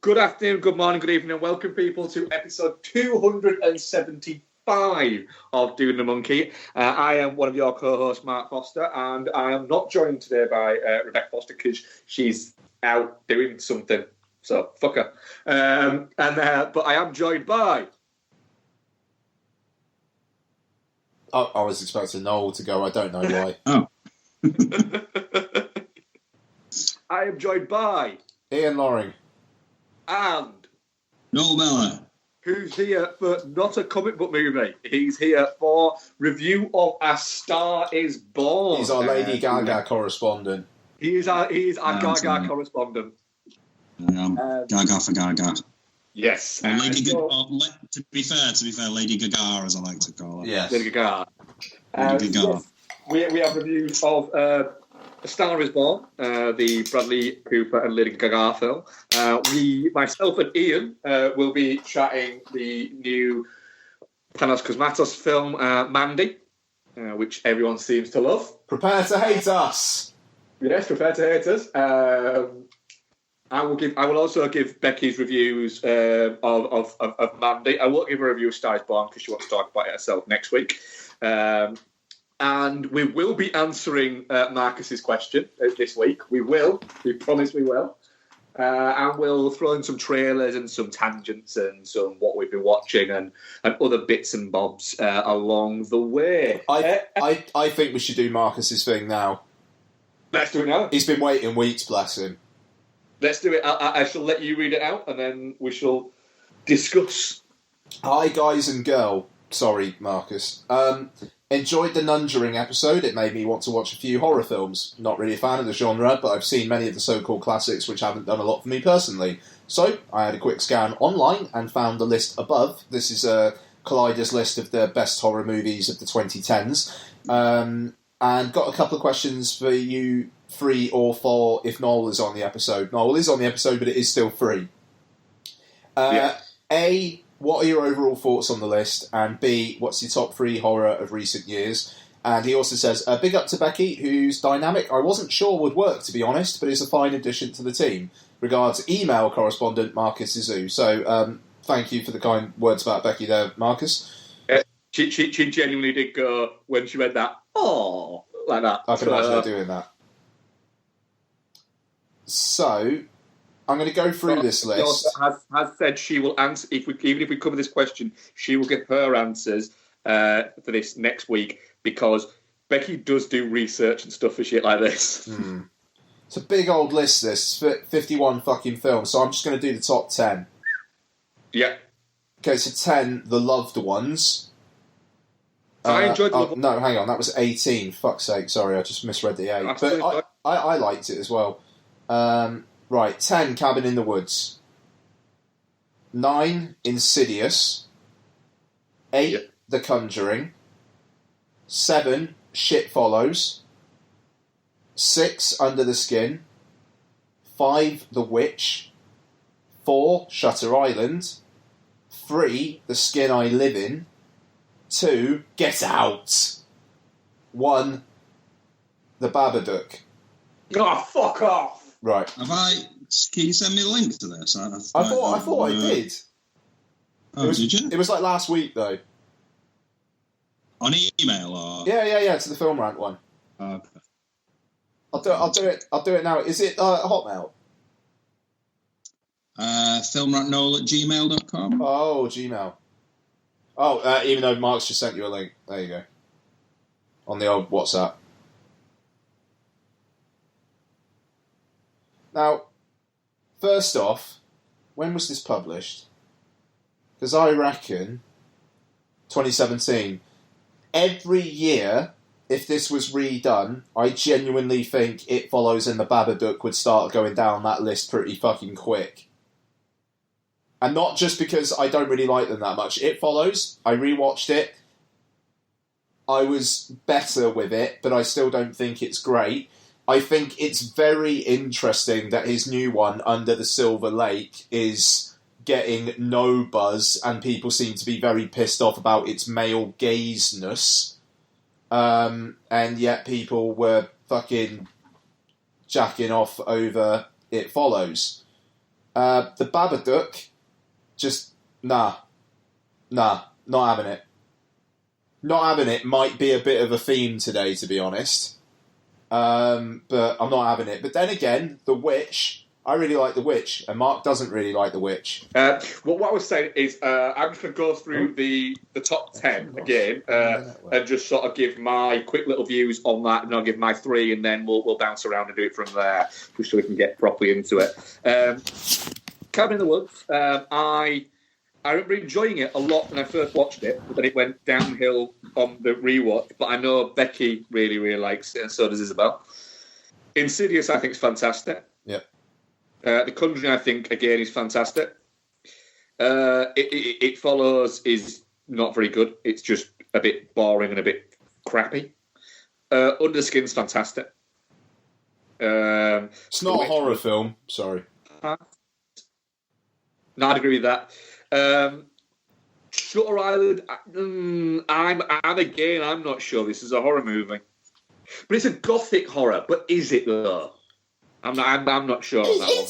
Good afternoon, good morning, good evening, and welcome, people, to episode 275 of Doing the Monkey. I am one of your co-hosts, Mark Foster, and I am not joined today by Rebecca Foster because she's out doing something. So, fuck her. But I am joined by... I was expecting Noel to go, I don't know why. Oh. I am joined by... Ian Loring. And... Noel Miller. Who's here for not a comic book movie. He's here for review of A Star Is Born. He's our Lady Gaga correspondent. He is our Gaga correspondent. Gaga for Gaga. Yes. Or Lady Gaga. To be fair, Lady Gaga, as I like to call her. Yes. Lady Gaga. Lady Gaga. Yes. We have reviews of A Star Is Born, the Bradley Cooper and Lady Gaga film. Myself and Ian will be chatting the new Panos Cosmatos film, Mandy, which everyone seems to love. Prepare to hate us. Yes, prepare to hate us. I will also give Becky's reviews of Mandy. I won't give her a review of Star Is Born because she wants to talk about it herself next week. And we will be answering Marcus's question this week. We will. We promise we will. And we'll throw in some trailers and some tangents and some what we've been watching and other bits and bobs along the way. I think we should do Marcus's thing now. Let's do it now. He's been waiting weeks, bless him. Let's do it. I shall let you read it out and then we shall discuss. Hi, guys and girl. Sorry, Marcus. Enjoyed the Nunjuring episode. It made me want to watch a few horror films. Not really a fan of the genre, but I've seen many of the so-called classics which haven't done a lot for me personally. So, I had a quick scan online and found the list above. This is Collider's list of the best horror movies of the 2010s. And got a couple of questions for you, 3 or 4, if Noel is on the episode. Noel is on the episode, but it is still free. A, what are your overall thoughts on the list? And B, what's your top 3 horror of recent years? And he also says, big up to Becky, whose dynamic I wasn't sure would work, to be honest, but is a fine addition to the team. Regards, email correspondent Marcus Izu. So, thank you for the kind words about Becky there, Marcus. She genuinely did go, when she read that, oh, like that. I can imagine her doing that. So, I'm going to go through this list. She has said she will answer, even if we cover this question, she will give her answers for this next week because Becky does do research and stuff for shit like this. It's a big old list, this. 51 fucking films, so I'm just going to do the top 10. Yeah. Okay, so 10, The Loved Ones. I enjoyed the Loved Ones. No, hang on, that was 18. Fuck's sake, sorry, I just misread the 8. But I liked it as well. Right, 10, Cabin in the Woods. 9, Insidious. 8, The Conjuring. 7, Shit Follows. 6, Under the Skin. 5, The Witch. 4, Shutter Island. 3, The Skin I Live In. 2, Get Out. 1, The Babadook. Oh, fuck off! Right. Can you send me a link to this? I thought I did. Oh, did you? It was like last week, though. On email or? Yeah, to the Film Rant one. Okay. I'll do it now. Is it Hotmail? filmrantnoel@gmail.com. Oh, Gmail. Oh, even though Mark's just sent you a link. There you go. On the old WhatsApp. Now, first off, when was this published? Because I reckon 2017. Every year, if this was redone, I genuinely think It Follows and The Babadook would start going down that list pretty fucking quick. And not just because I don't really like them that much. It Follows, I rewatched it. I was better with it, but I still don't think it's great. I think it's very interesting that his new one, Under the Silver Lake, is getting no buzz, and people seem to be very pissed off about its male gazeness. And yet people were fucking jacking off over It Follows. The Babadook, just not having it. Not having it might be a bit of a theme today, to be honest. But I'm not having it. But then again, The Witch, I really like The Witch, and Mark doesn't really like The Witch. What I was saying is, I'm just going to go through the top 10 again, and just sort of give my quick little views on that, and I'll give my 3, and then we'll bounce around and do it from there, just so we can get properly into it. Cabin in the Woods, I remember enjoying it a lot when I first watched it, but then it went downhill on the rewatch. But I know Becky really, really likes it, and so does Isabel. Insidious, I think, is fantastic. Yep. The Conjuring, I think, again, is fantastic. It Follows is not very good. It's just a bit boring and a bit crappy. Underskin's fantastic. It's not a horror film, sorry. No, I'd agree with that. Shutter Island, I'm not sure this is a horror movie. But it's a gothic horror, but is it though? I'm not sure on that one.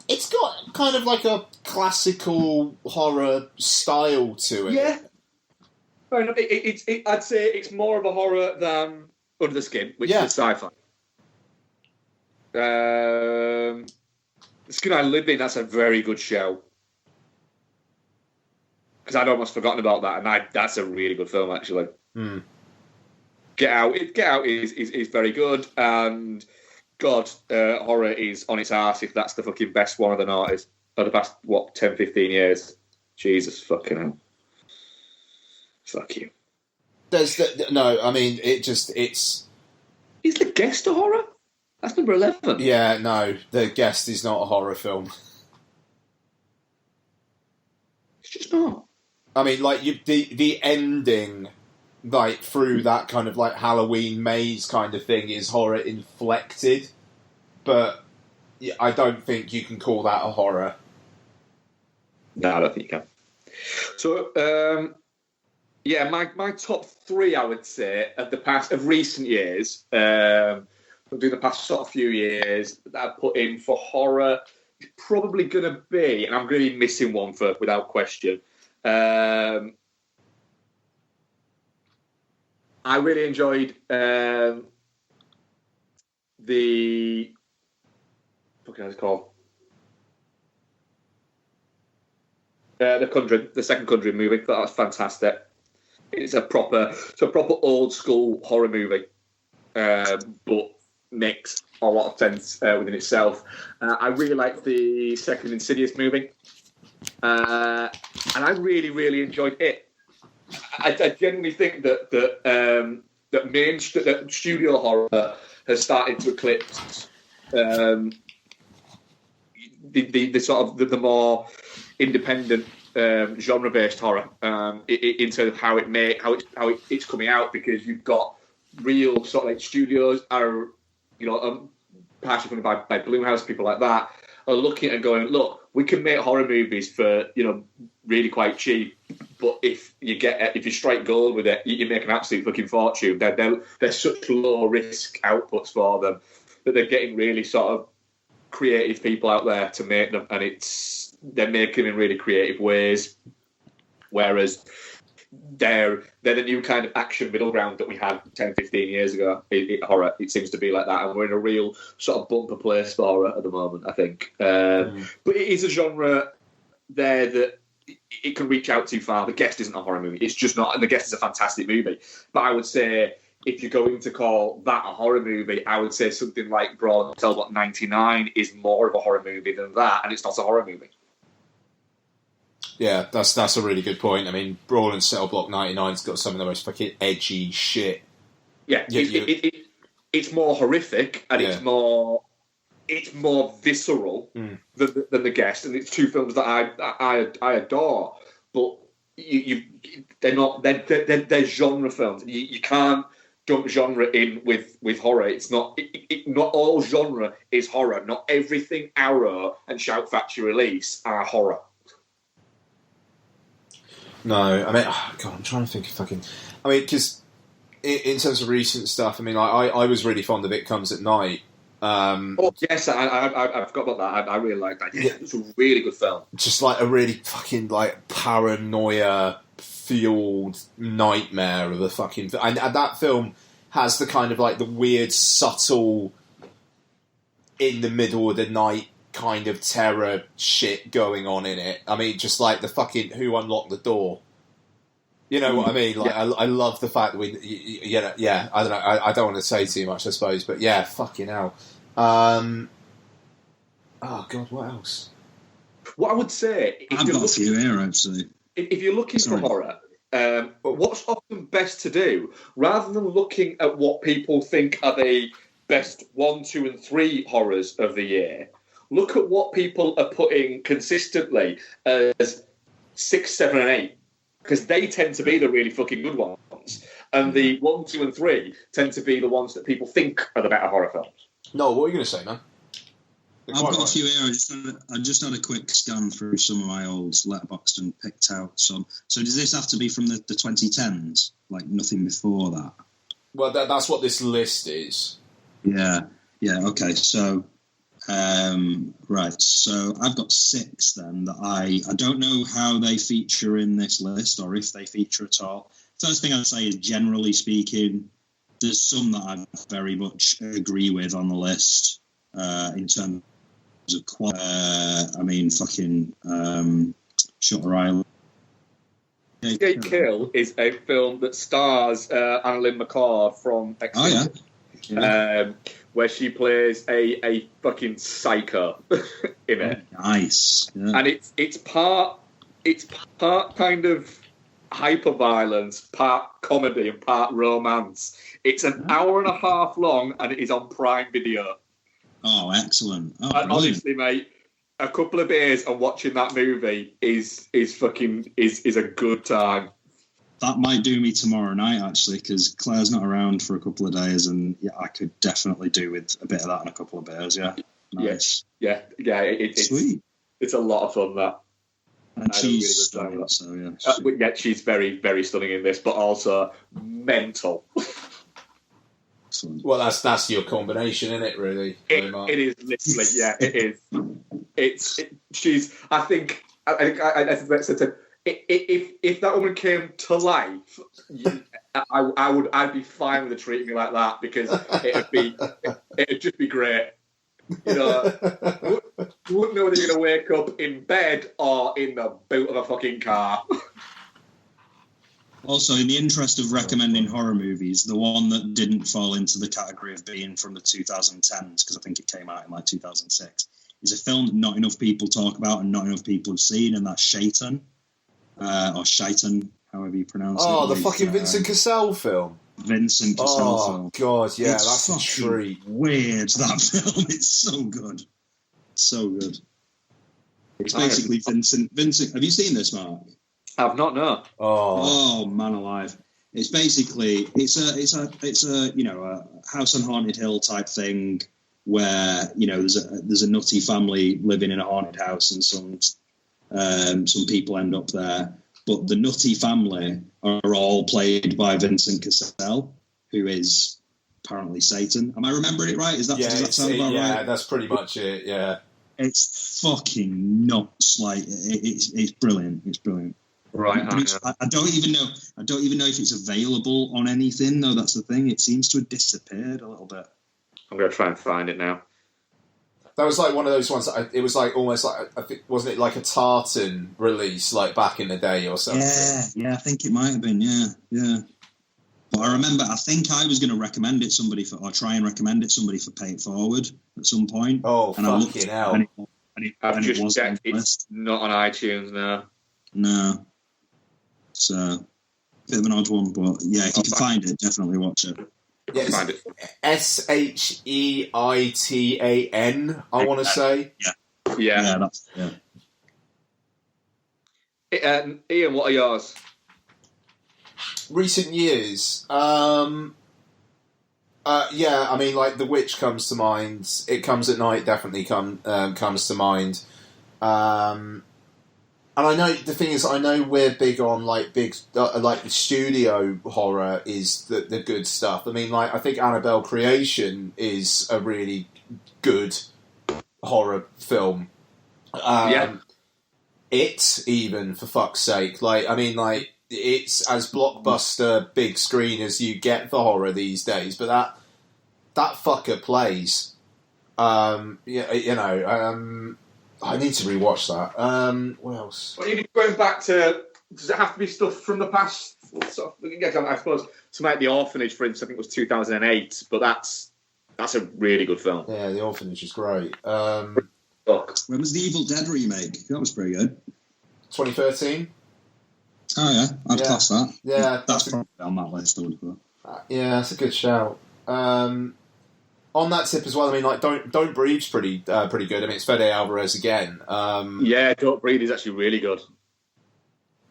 It's got kind of like a classical horror style to it. Yeah. Fair enough. I'd say it's more of a horror than Under the Skin, which is sci-fi. The Skin I Live In, that's a very good show. Because I'd almost forgotten about that, and that's a really good film, actually. Get Out is very good, and God, horror is on its arse if that's the fucking best one of the noughties of the past, 10, 15 years. Jesus fucking hell. Fuck you. It's... Is The Guest a horror? That's number 11. Yeah, no, The Guest is not a horror film. It's just not. I mean, like, the ending, like, through that kind of, like, Halloween maze kind of thing is horror-inflected, but I don't think you can call that a horror. No, I don't think you can. So, my top 3, I would say, of recent years, through the past sort of few years, that I've put in for horror, is probably going to be, and I'm going to be missing one without question. I really enjoyed the fucking how's it called? The Conjuring, the second Conjuring movie. That was fantastic. It's a proper old school horror movie, but makes a lot of sense within itself. I really like the second Insidious movie. And I really, really enjoyed it. I genuinely think that studio horror has started to eclipse the sort of the more independent genre-based horror in terms of how it's coming out, because you've got real sort of like studios are partially funded by Blumhouse, people like that are looking and going, look, we can make horror movies for really quite cheap, but if you strike gold with it, you make an absolute fucking fortune. They're such low risk outputs for them that they're getting really sort of creative people out there to make them, and they're making them in really creative ways. Whereas they're the new kind of action middle ground that we had 10, 15 years ago. Horror, it seems to be like that, and we're in a real sort of bumper place for horror at the moment, I think. But it is a genre there that it can reach out too far. The Guest isn't a horror movie. It's just not, and The Guest is a fantastic movie. But I would say, if you're going to call that a horror movie, I would say something like Brawl and Cell Block 99 is more of a horror movie than that, and it's not a horror movie. Yeah, that's a really good point. I mean, Brawl and Cell Block 99's got some of the most fucking edgy shit. Yeah, it's more horrific, and it's more visceral than The Guest, and it's two films that I adore. But they're genre films. You can't dump genre in with horror. It's not not all genre is horror. Not everything Arrow and Shout Factory release are horror. No, I mean, God, I'm trying to think if I can. I mean, because in terms of recent stuff, I mean, I was really fond of It Comes at Night, Oh yes, I forgot about that. I really like that. Yeah, it's a really good film. Just like a really fucking like paranoia fueled nightmare of a fucking. And that film has the kind of like the weird, subtle, in the middle of the night kind of terror shit going on in it. I mean, just like the fucking who unlocked the door. You know what I mean? Like, yeah. I love the fact that yeah. I don't know. I don't want to say too much, I suppose, but yeah, fucking hell. Oh God, what else? What I would say, I've got a few here actually. If you're looking for horror, what's often best to do, rather than looking at what people think are the best 1, 2, and 3 horrors of the year, look at what people are putting consistently as 6, 7, and 8, because they tend to be the really fucking good ones, and the 1, 2, and 3 tend to be the ones that people think are the better horror films. No, what are you going to say, man? I've got a few here. I just had a quick scan through some of my old Letterboxd and picked out some. So does this have to be from the 2010s? Like nothing before that? Well, that's what this list is. Yeah. Okay. So, right. So I've got 6 then that I don't know how they feature in this list or if they feature at all. First thing I'd say is, generally speaking, there's some that I very much agree with on the list in terms of quality. I mean, fucking Shutter Island. Escape Kill is a film that stars Annalyn McCord from Exit, where she plays a fucking psycho in it. Nice. Yeah. And it's part kind of hyper-violence, part comedy and part romance. It's an hour and a half long, and it is on Prime Video. Oh, excellent! Oh, and honestly, mate, a couple of beers and watching that movie is a good time. That might do me tomorrow night, actually, because Claire's not around for a couple of days, and yeah, I could definitely do with a bit of that and a couple of beers. Yeah, nice. Yeah. It's sweet. It's a lot of fun, that. And she's stunning, so yeah. She's very, very stunning in this, but also mental. Well, that's your combination, isn't it? Really, it is literally, yeah, it is. She's. I think if that woman came to life, I'd be fine with her treating me like that, because it'd just be great. You know, you wouldn't know whether you're going to wake up in bed or in the boot of a fucking car. Also, in the interest of recommending horror movies, the one that didn't fall into the category of being from the 2010s, because I think it came out in like 2006, is a film that not enough people talk about and not enough people have seen, and that's Shaitan, or Shaitan, however you pronounce it. Oh, the fucking Vincent Cassel film. Vincent Cassel film. Oh, God, yeah, that's a treat. Weird, that film. It's so good. So good. It's basically Vincent. Have you seen this, Mark? I've not, no. Oh, man alive! It's basically it's a you know, a House on Haunted Hill type thing where, you know, there's a nutty family living in a haunted house, and some people end up there, but the nutty family are all played by Vincent Cassel, who is apparently Satan. Am I remembering it right? Does that sound about right? Yeah, that's pretty much it. Yeah, it's fucking nuts. Like it's brilliant. It's brilliant. Right. I don't even know if it's available on anything, though. That's the thing. It seems to have disappeared a little bit. I'm going to try and find it now. That was like one of those ones. It was like almost like, I think, wasn't it like a tartan release, like back in the day or something? Yeah, I think it might have been. Yeah. But I remember, I think I was going to recommend it try and recommend it somebody for Pay It Forward at some point. Oh, and fucking hell! I've just checked. It's not on iTunes now. No. It's a bit of an odd one, but yeah, if you can find it, definitely watch it. Yeah, find it. Sheitan, I want to say. Yeah. Ian, what are yours? Recent years. I mean, like The Witch comes to mind. It Comes at Night definitely comes to mind. And I know the thing is, I know we're big on like the studio horror is the good stuff. I mean, like I think Annabelle Creation is a really good horror film. It, even, for fuck's sake. Like, I mean, like, it's as blockbuster big screen as you get for horror these days, but that fucker plays. I need to rewatch that. What else? Well, you're going back to... Does it have to be stuff from the past? Sort of, I suppose, to make The Orphanage, for instance, I think it was 2008, but that's a really good film. Yeah, The Orphanage is great. When was the Evil Dead remake? That was pretty good. 2013. Oh yeah, I'd class that. Yeah, that's probably on that list. I would have thought. Yeah, that's a good shout. On that tip as well, I mean, like, Don't Breathe's pretty good. I mean, it's Fede Alvarez again. Don't Breathe is actually really good.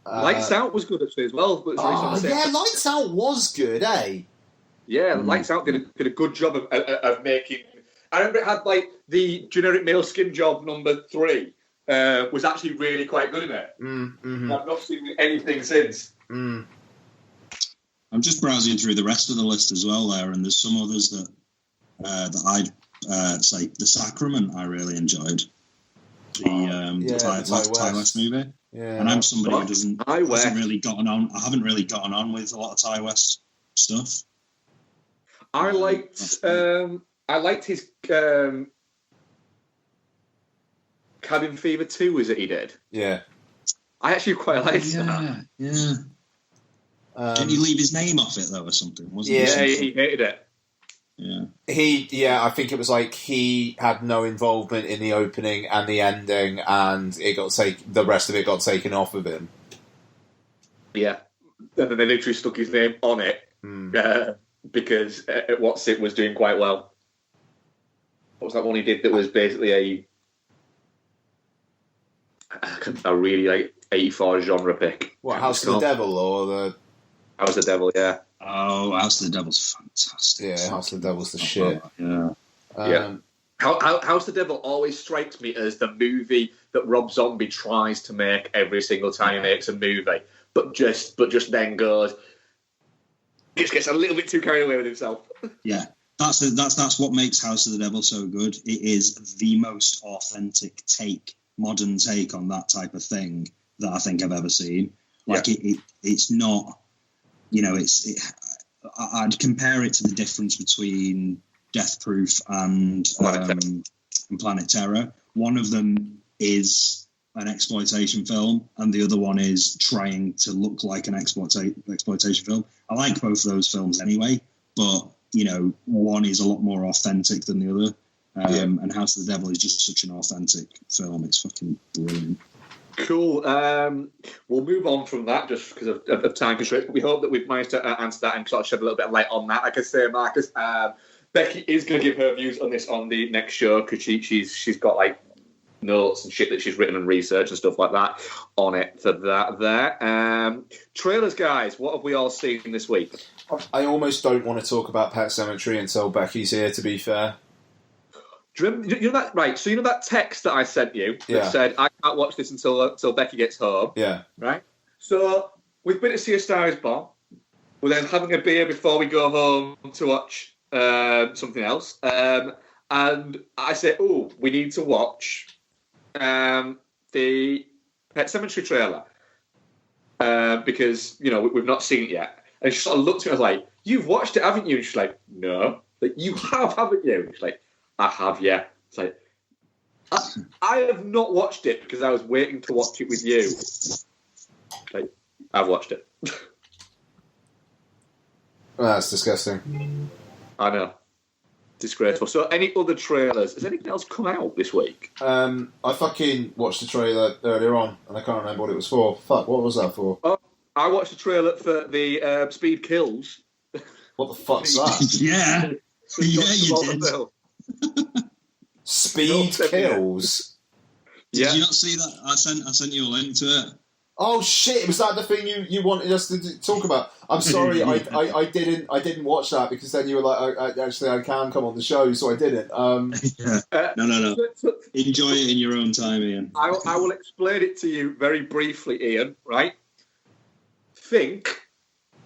Lights Out was good actually as well. Lights Out was good, eh? Yeah, Lights Out did a good job of making. I remember it had like the generic male skin job number 3 was actually really quite good in it. Mm-hmm. I've not seen anything since. Mm. I'm just browsing through the rest of the list as well there, and there's some others that I'd say The Sacrament I really enjoyed. The Ty West movie. Yeah, and I'm somebody who hasn't really gotten on. I haven't really gotten on with a lot of Ty West stuff. I liked his Cabin Fever 2, is it he did? Yeah. I actually quite liked that. Yeah. Didn't he leave his name off it, though, or something? Wasn't he hated it. Yeah. I think it was like he had no involvement in the opening and the ending, and the rest of it got taken off of him. Yeah. And then they literally stuck his name on it because What's It was doing quite well. What was that one he did that was basically a really like 84 genre pick? What, House of the Devil or the... House of the Devil, yeah. Oh, House of the Devil's fantastic. Yeah, House of the Devil's the shit. Yeah. House of the Devil always strikes me as the movie that Rob Zombie tries to make every single time he makes a movie, but just then just gets a little bit too carried away with himself. Yeah, that's what makes House of the Devil so good. It is the most authentic modern take on that type of thing that I think I've ever seen. Like it's not. I'd compare it to the difference between Death Proof and Planet Terror. One of them is an exploitation film, and the other one is trying to look like an exploitation film. I like both of those films anyway, but one is a lot more authentic than the other. And House of the Devil is just such an authentic film. It's fucking brilliant. Cool. We'll move on from that just because of time constraints, but we hope that we've managed to answer that and sort of shed a little bit of light on that. Like I say, Marcus, Becky is going to give her views on this on the next show because she's got like notes and shit that she's written and research and stuff like that on it for that there. Trailers, guys, what have we all seen this week? I almost don't want to talk about Pet Sematary until Becky's here, to be fair. Do you know that, right? So you know that text that I sent you that said I can't watch this until Becky gets home. Yeah. Right. So we've been to see A Star Is Born. We're then having a beer before we go home to watch something else. And I said, we need to watch the Pet Sematary trailer because we've not seen it yet. And she sort of looked at me and was like, "You've watched it, haven't you?" And she's like, "No." Like, "You have, haven't you?" And she's like, "I have, yeah." It's like, I have not watched it because I was waiting to watch it with you. Like, I've watched it. That's disgusting. I know. Disgraceful. So, any other trailers? Has anything else come out this week? I fucking watched the trailer earlier on, and I can't remember what it was for. Fuck, what was that for? Oh, I watched the trailer for the Speed Kills. What the fuck's that? Yeah. Yeah, you did. Speed Kills. Did you not see that? I sent you a link to it. Oh shit! Was that the thing you wanted us to talk about? I'm sorry, I didn't watch that because then you were like, I can come on the show, so I didn't. No. Enjoy it in your own time, Ian. I will explain it to you very briefly, Ian. Right? Think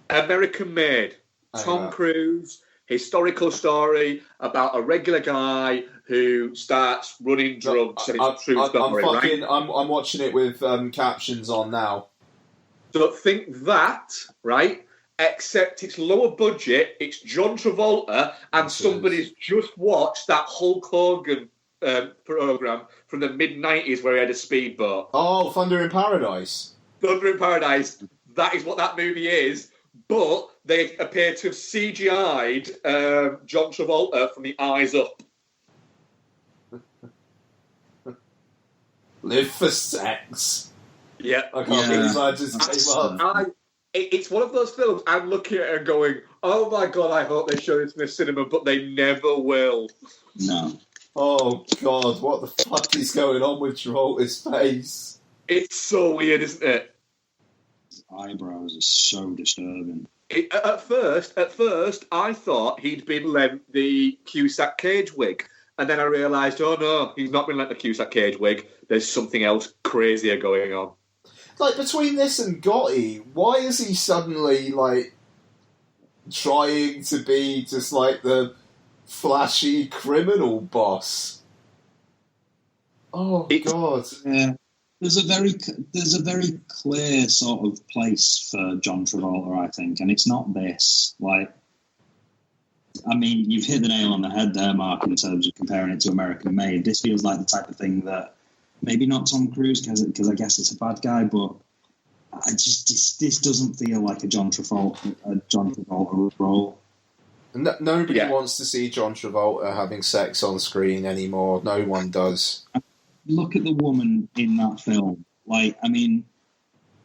American-made, Tom Cruise, historical story about a regular guy who starts running drugs and it's a true story, right? I'm watching it with captions on now. So think that, right? Except it's lower budget, it's John Travolta, and somebody's just watched that Hulk Hogan program from the mid-90s where he had a speedboat. Oh, Thunder in Paradise. Thunder in Paradise. That is what that movie is, but they appear to have CGI'd John Travolta from the eyes up. Live for sex. Yeah. I can't believe I just came up. It's one of those films I'm looking at it and going, oh my God, I hope they show this in the cinema, but they never will. No. Oh God, what the fuck is going on with Travolta's face? It's so weird, isn't it? His eyebrows are so disturbing. At first, I thought he'd been lent the Cusack Cage wig. And then I realised, oh no, he's not been lent the Cusack Cage wig. There's something else crazier going on. Like, between this and Gotti, why is he suddenly, like, trying to be just, like, the flashy criminal boss? Oh, God. Yeah. There's a very clear sort of place for John Travolta, I think, and it's not this. Like, I mean, you've hit the nail on the head there, Mark, in terms of comparing it to American Made. This feels like the type of thing that maybe not Tom Cruise, because I guess it's a bad guy, but this doesn't feel like a John Travolta role. Nobody wants to see John Travolta having sex on screen anymore. No one does. Look at the woman in that film. Like, I mean,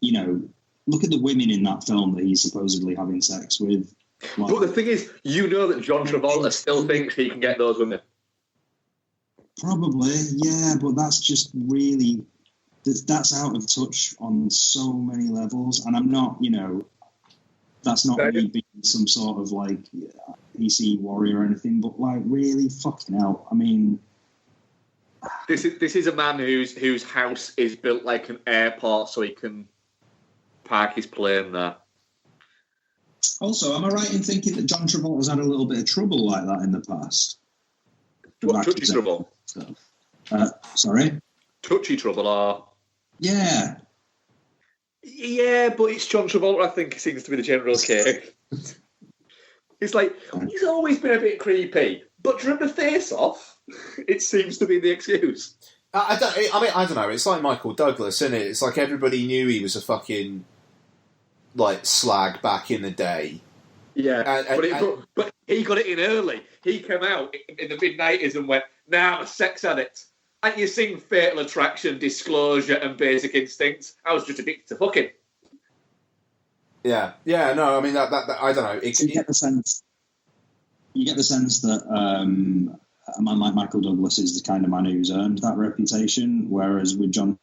you know, look at the women in that film that he's supposedly having sex with. Like, but the thing is, you know that John Travolta still thinks he can get those women. Probably, yeah, but that's just really... That's out of touch on so many levels, and I'm not, you know, that's not me being some sort of, like, PC warrior or anything, but, like, really, fucking hell, I mean... This is a man whose house is built like an airport so he can park his plane there. Also, am I right in thinking that John Travolta's had a little bit of trouble like that in the past? Touchy trouble? Sorry? Touchy trouble, or... Yeah. Yeah, but it's John Travolta, I think, seems to be the general case. It's like, he's always been a bit creepy, but during the face-off, it seems to be the excuse. I don't know. It's like Michael Douglas, isn't it? It's like everybody knew he was a fucking, like, slag back in the day. Yeah, but he got it in early. He came out in the mid-90s and went, nah, I'm a sex addict. And you sing Fatal Attraction, Disclosure and Basic Instinct. I was just addicted to fucking. Yeah, no, I mean, that I don't know. You get the sense that a man like Michael Douglas is the kind of man who's earned that reputation, whereas with John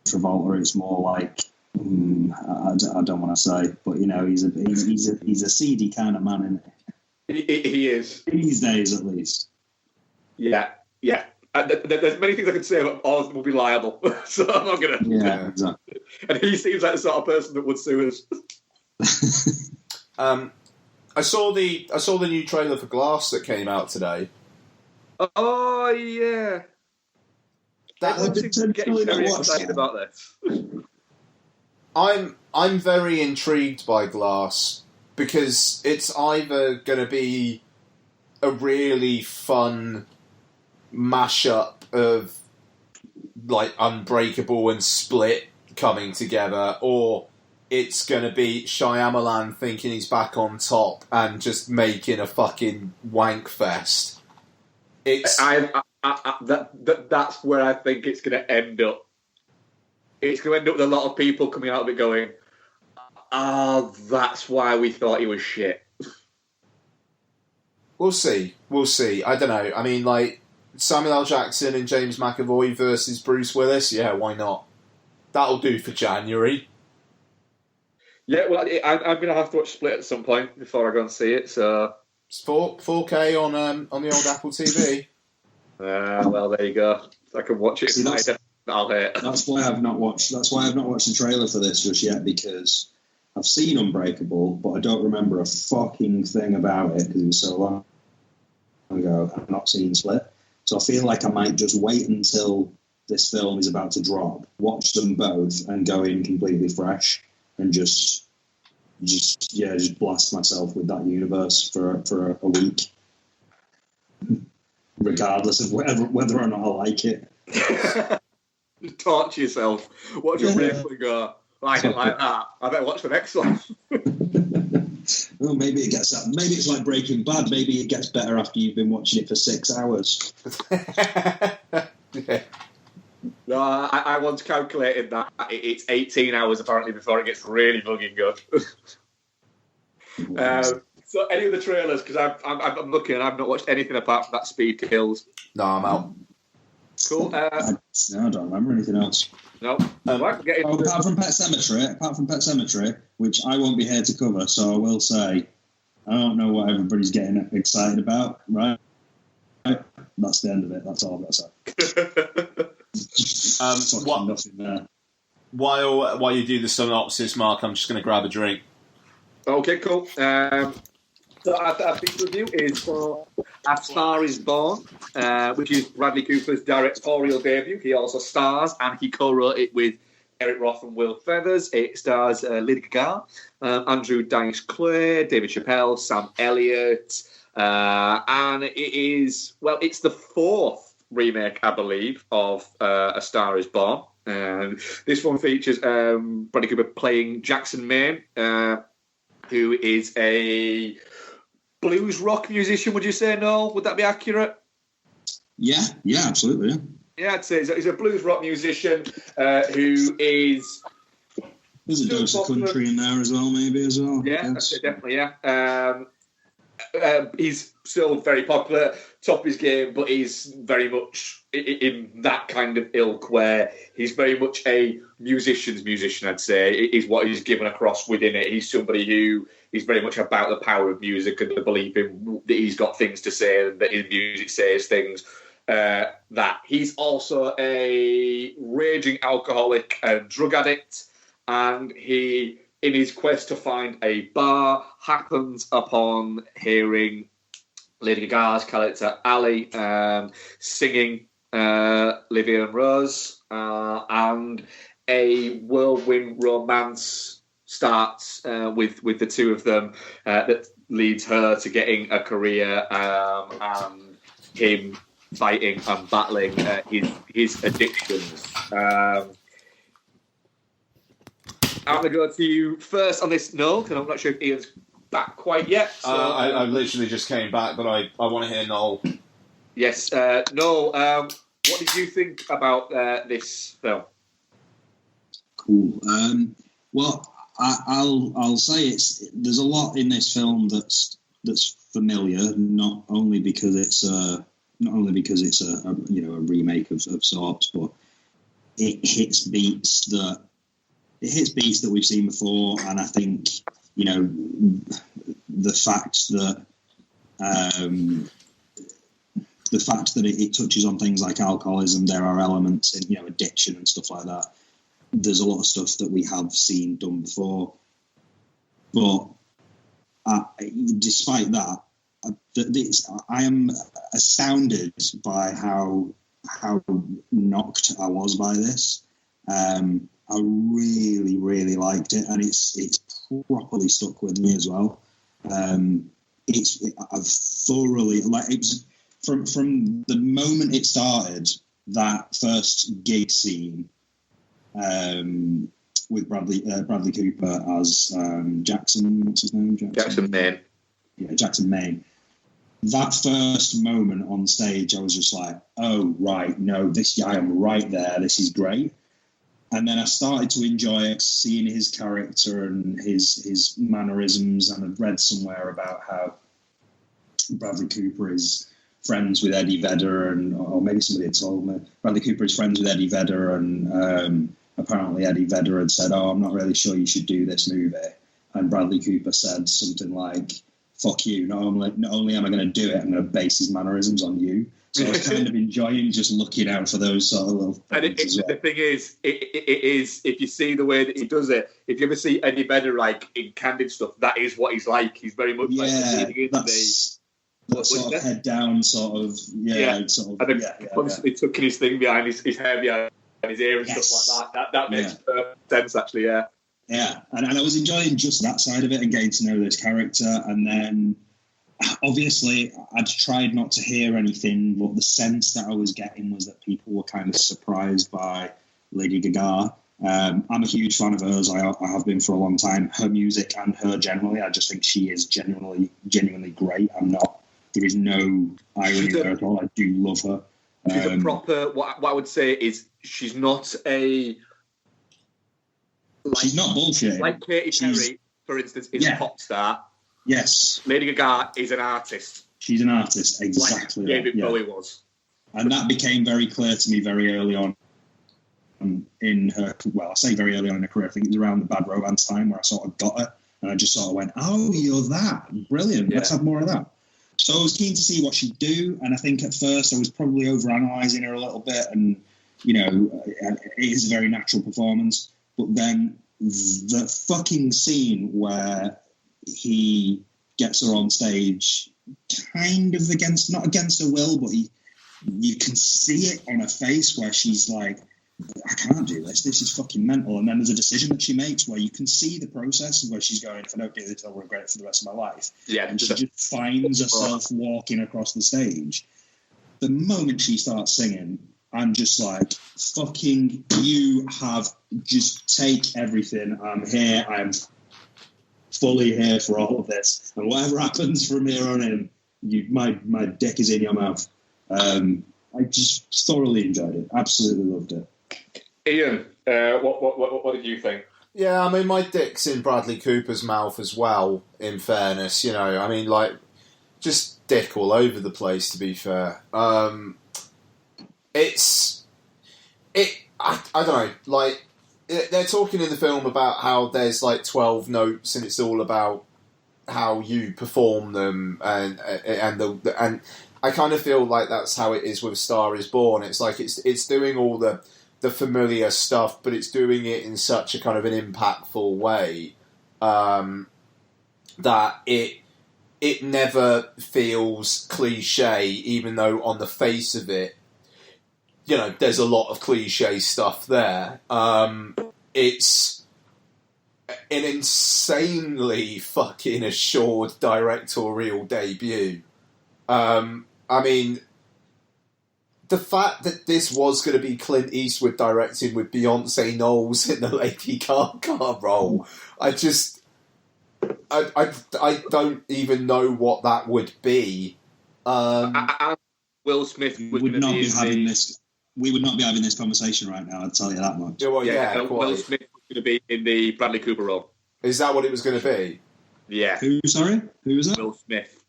Travolta, it's more like, I don't want to say, but, you know, he's a seedy kind of man, isn't he? He is. These days, at least. Yeah. There's many things I could say, but all of them will be liable, so I'm not going to. Yeah, exactly. And he seems like the sort of person that would sue us. I saw the new trailer for Glass that came out today. Oh yeah, everyone seems to be getting very excited about this. I'm very intrigued by Glass because it's either going to be a really fun mashup of, like, Unbreakable and Split coming together, or it's going to be Shyamalan thinking he's back on top and just making a fucking wank fest. It's that's where I think it's going to end up. It's going to end up with a lot of people coming out of it going, that's why we thought he was shit. We'll see. I don't know. I mean, like, Samuel L. Jackson and James McAvoy versus Bruce Willis, yeah, why not? That'll do for January. Yeah, well, I'm going to have to watch Split at some point before I go and see it, so... It's 4K on the old Apple TV. Well, there you go. I can watch it tonight. I'll hate. That's why I've not watched the trailer for this just yet, because I've seen Unbreakable, but I don't remember a fucking thing about it because it was so long ago. I've not seen Split. So I feel like I might just wait until this film is about to drop, watch them both, and go in completely fresh, and just blast myself with that universe for a week, regardless of whether or not I like it. Just torture yourself. Watch a briefly go. I didn't like that. I better watch the next one. Well, maybe it gets that. Maybe it's like Breaking Bad. Maybe it gets better after you've been watching it for 6 hours. Yeah. No, I once calculated that it's 18 hours apparently before it gets really fucking good. So any of the trailers, because I'm looking and I've not watched anything apart from that Speed Kills. No, I'm out. Cool. I don't remember anything else. No. Right, apart from Pet Sematary, which I won't be here to cover, so I will say I don't know what everybody's getting excited about, right? That's the end of it. That's all I've got to say. Nothing there. While you do the synopsis, Mark, I'm just going to grab a drink. Okay, cool. So our big review is for A Star Is Born, which is Bradley Cooper's directorial debut. He also stars, and he co-wrote it with Eric Roth and Will Feathers. It stars Lady Gaga, Andrew Dice Clay, David Chappelle, Sam Elliott, and it is, well, it's the fourth remake, I believe, of A Star Is Born. This one features Bradley Cooper playing Jackson Maine, who is a blues rock musician, would you say, Noel? Would that be accurate? Yeah, absolutely. Yeah, I'd say he's a blues rock musician who is... There's a dose of country in there as well, maybe, as well. Yeah, definitely, yeah. He's still very popular, top of his game, but he's very much in that kind of ilk where he's very much a musician's musician, I'd say, is what he's given across within it. He's somebody who is very much about the power of music and the belief in that he's got things to say and that his music says things. That he's also a raging alcoholic and drug addict, and he, in his quest to find a bar, happens upon hearing Lady Gaga's character Ali singing Livia and Rose, and a whirlwind romance starts with the two of them that leads her to getting a career and him fighting and battling his addictions. I'm going to go to you first on this, Noel, because I'm not sure if Ian's back quite yet. So, I literally just came back, but I want to hear Noel. Yes, Noel, what did you think about this film? Cool. Well, I'll say there's a lot in this film that's familiar, not only because it's a remake of sorts, but it hits beats that we've seen before, and I think the fact that it touches on things like alcoholism, there are elements in addiction and stuff like that. There's a lot of stuff that we have seen done before, but despite that, I am astounded by how knocked I was by this. I really, really liked it, and it's properly stuck with me as well. I've thoroughly it was from the moment it started, that first gig scene with Bradley Cooper as Jackson. What's his name? Jackson Maine. Yeah, Jackson Maine. That first moment on stage, I was just like, "Oh right, no, I am right there. This is great." And then I started to enjoy seeing his character and his mannerisms, and I've read somewhere about how Bradley Cooper is friends with Eddie Vedder, or maybe somebody had told me Bradley Cooper is friends with Eddie Vedder, and apparently Eddie Vedder had said, "Oh, I'm not really sure you should do this movie," and Bradley Cooper said something like, "Fuck you! Not only am I going to do it, I'm going to base his mannerisms on you." So I was kind of enjoying just looking out for those sort of little things. And the thing is, it is, if you see the way that he does it, if you ever see Eddie Vedder like in candid stuff, that is what he's like. He's very much that sort of head down, sort of, sort of, and then constantly tucking his thing behind his hair behind his ear and stuff like that. That makes perfect sense, actually. Yeah. Yeah, and I was enjoying just that side of it and getting to know this character, and then obviously I'd tried not to hear anything, but the sense that I was getting was that people were kind of surprised by Lady Gaga. I'm a huge fan of hers. I have been for a long time. Her music and her generally, I just think she is genuinely great. There is no irony there at all. I do love her. She's a proper, what I would say is she's not a... she's not bullshit. Like Katy Perry, for instance, is a pop star. Yes. Lady Gaga is an artist. She's an artist, exactly. Like David Bowie was. And that became very clear to me very early on in her, well, I say very early on in her career. I think it was around the Bad Romance time where I sort of got her, and I just sort of went, oh, you're that. Brilliant. Let's have more of that. So I was keen to see what she'd do, and I think at first I was probably overanalyzing her a little bit, and, it is a very natural performance. But then the fucking scene where he gets her on stage, kind of not against her will, but you can see it on her face where she's like, I can't do this. This is fucking mental. And then there's a decision that she makes where you can see the process where she's going, if I don't do this, I'll regret it for the rest of my life. Yeah, and she just finds herself walking across the stage. The moment she starts singing, I'm just like, fucking, you have just take everything. I'm here. I'm fully here for all of this. And whatever happens from here on in, my dick is in your mouth. I just thoroughly enjoyed it. Absolutely loved it. Ian, what did you think? Yeah, I mean, my dick's in Bradley Cooper's mouth as well, in fairness, I mean, like, just dick all over the place, to be fair. I don't know, like, they're talking in the film about how there's, like, 12 notes and it's all about how you perform them and I kind of feel like that's how it is with Star is Born. It's like it's doing all the familiar stuff, but it's doing it in such a kind of an impactful way that it never feels cliche, even though on the face of it, there's a lot of cliche stuff there. It's an insanely fucking assured directorial debut. I mean, the fact that this was going to be Clint Eastwood directing with Beyonce Knowles in the Lady Gaga role, I don't even know what that would be. Will Smith would not be having this. We would not be having this conversation right now. I'll tell you that much. Will Smith was going to be in the Bradley Cooper role. Is that what it was going to be? Yeah. Who? Sorry, who was that? Will Smith.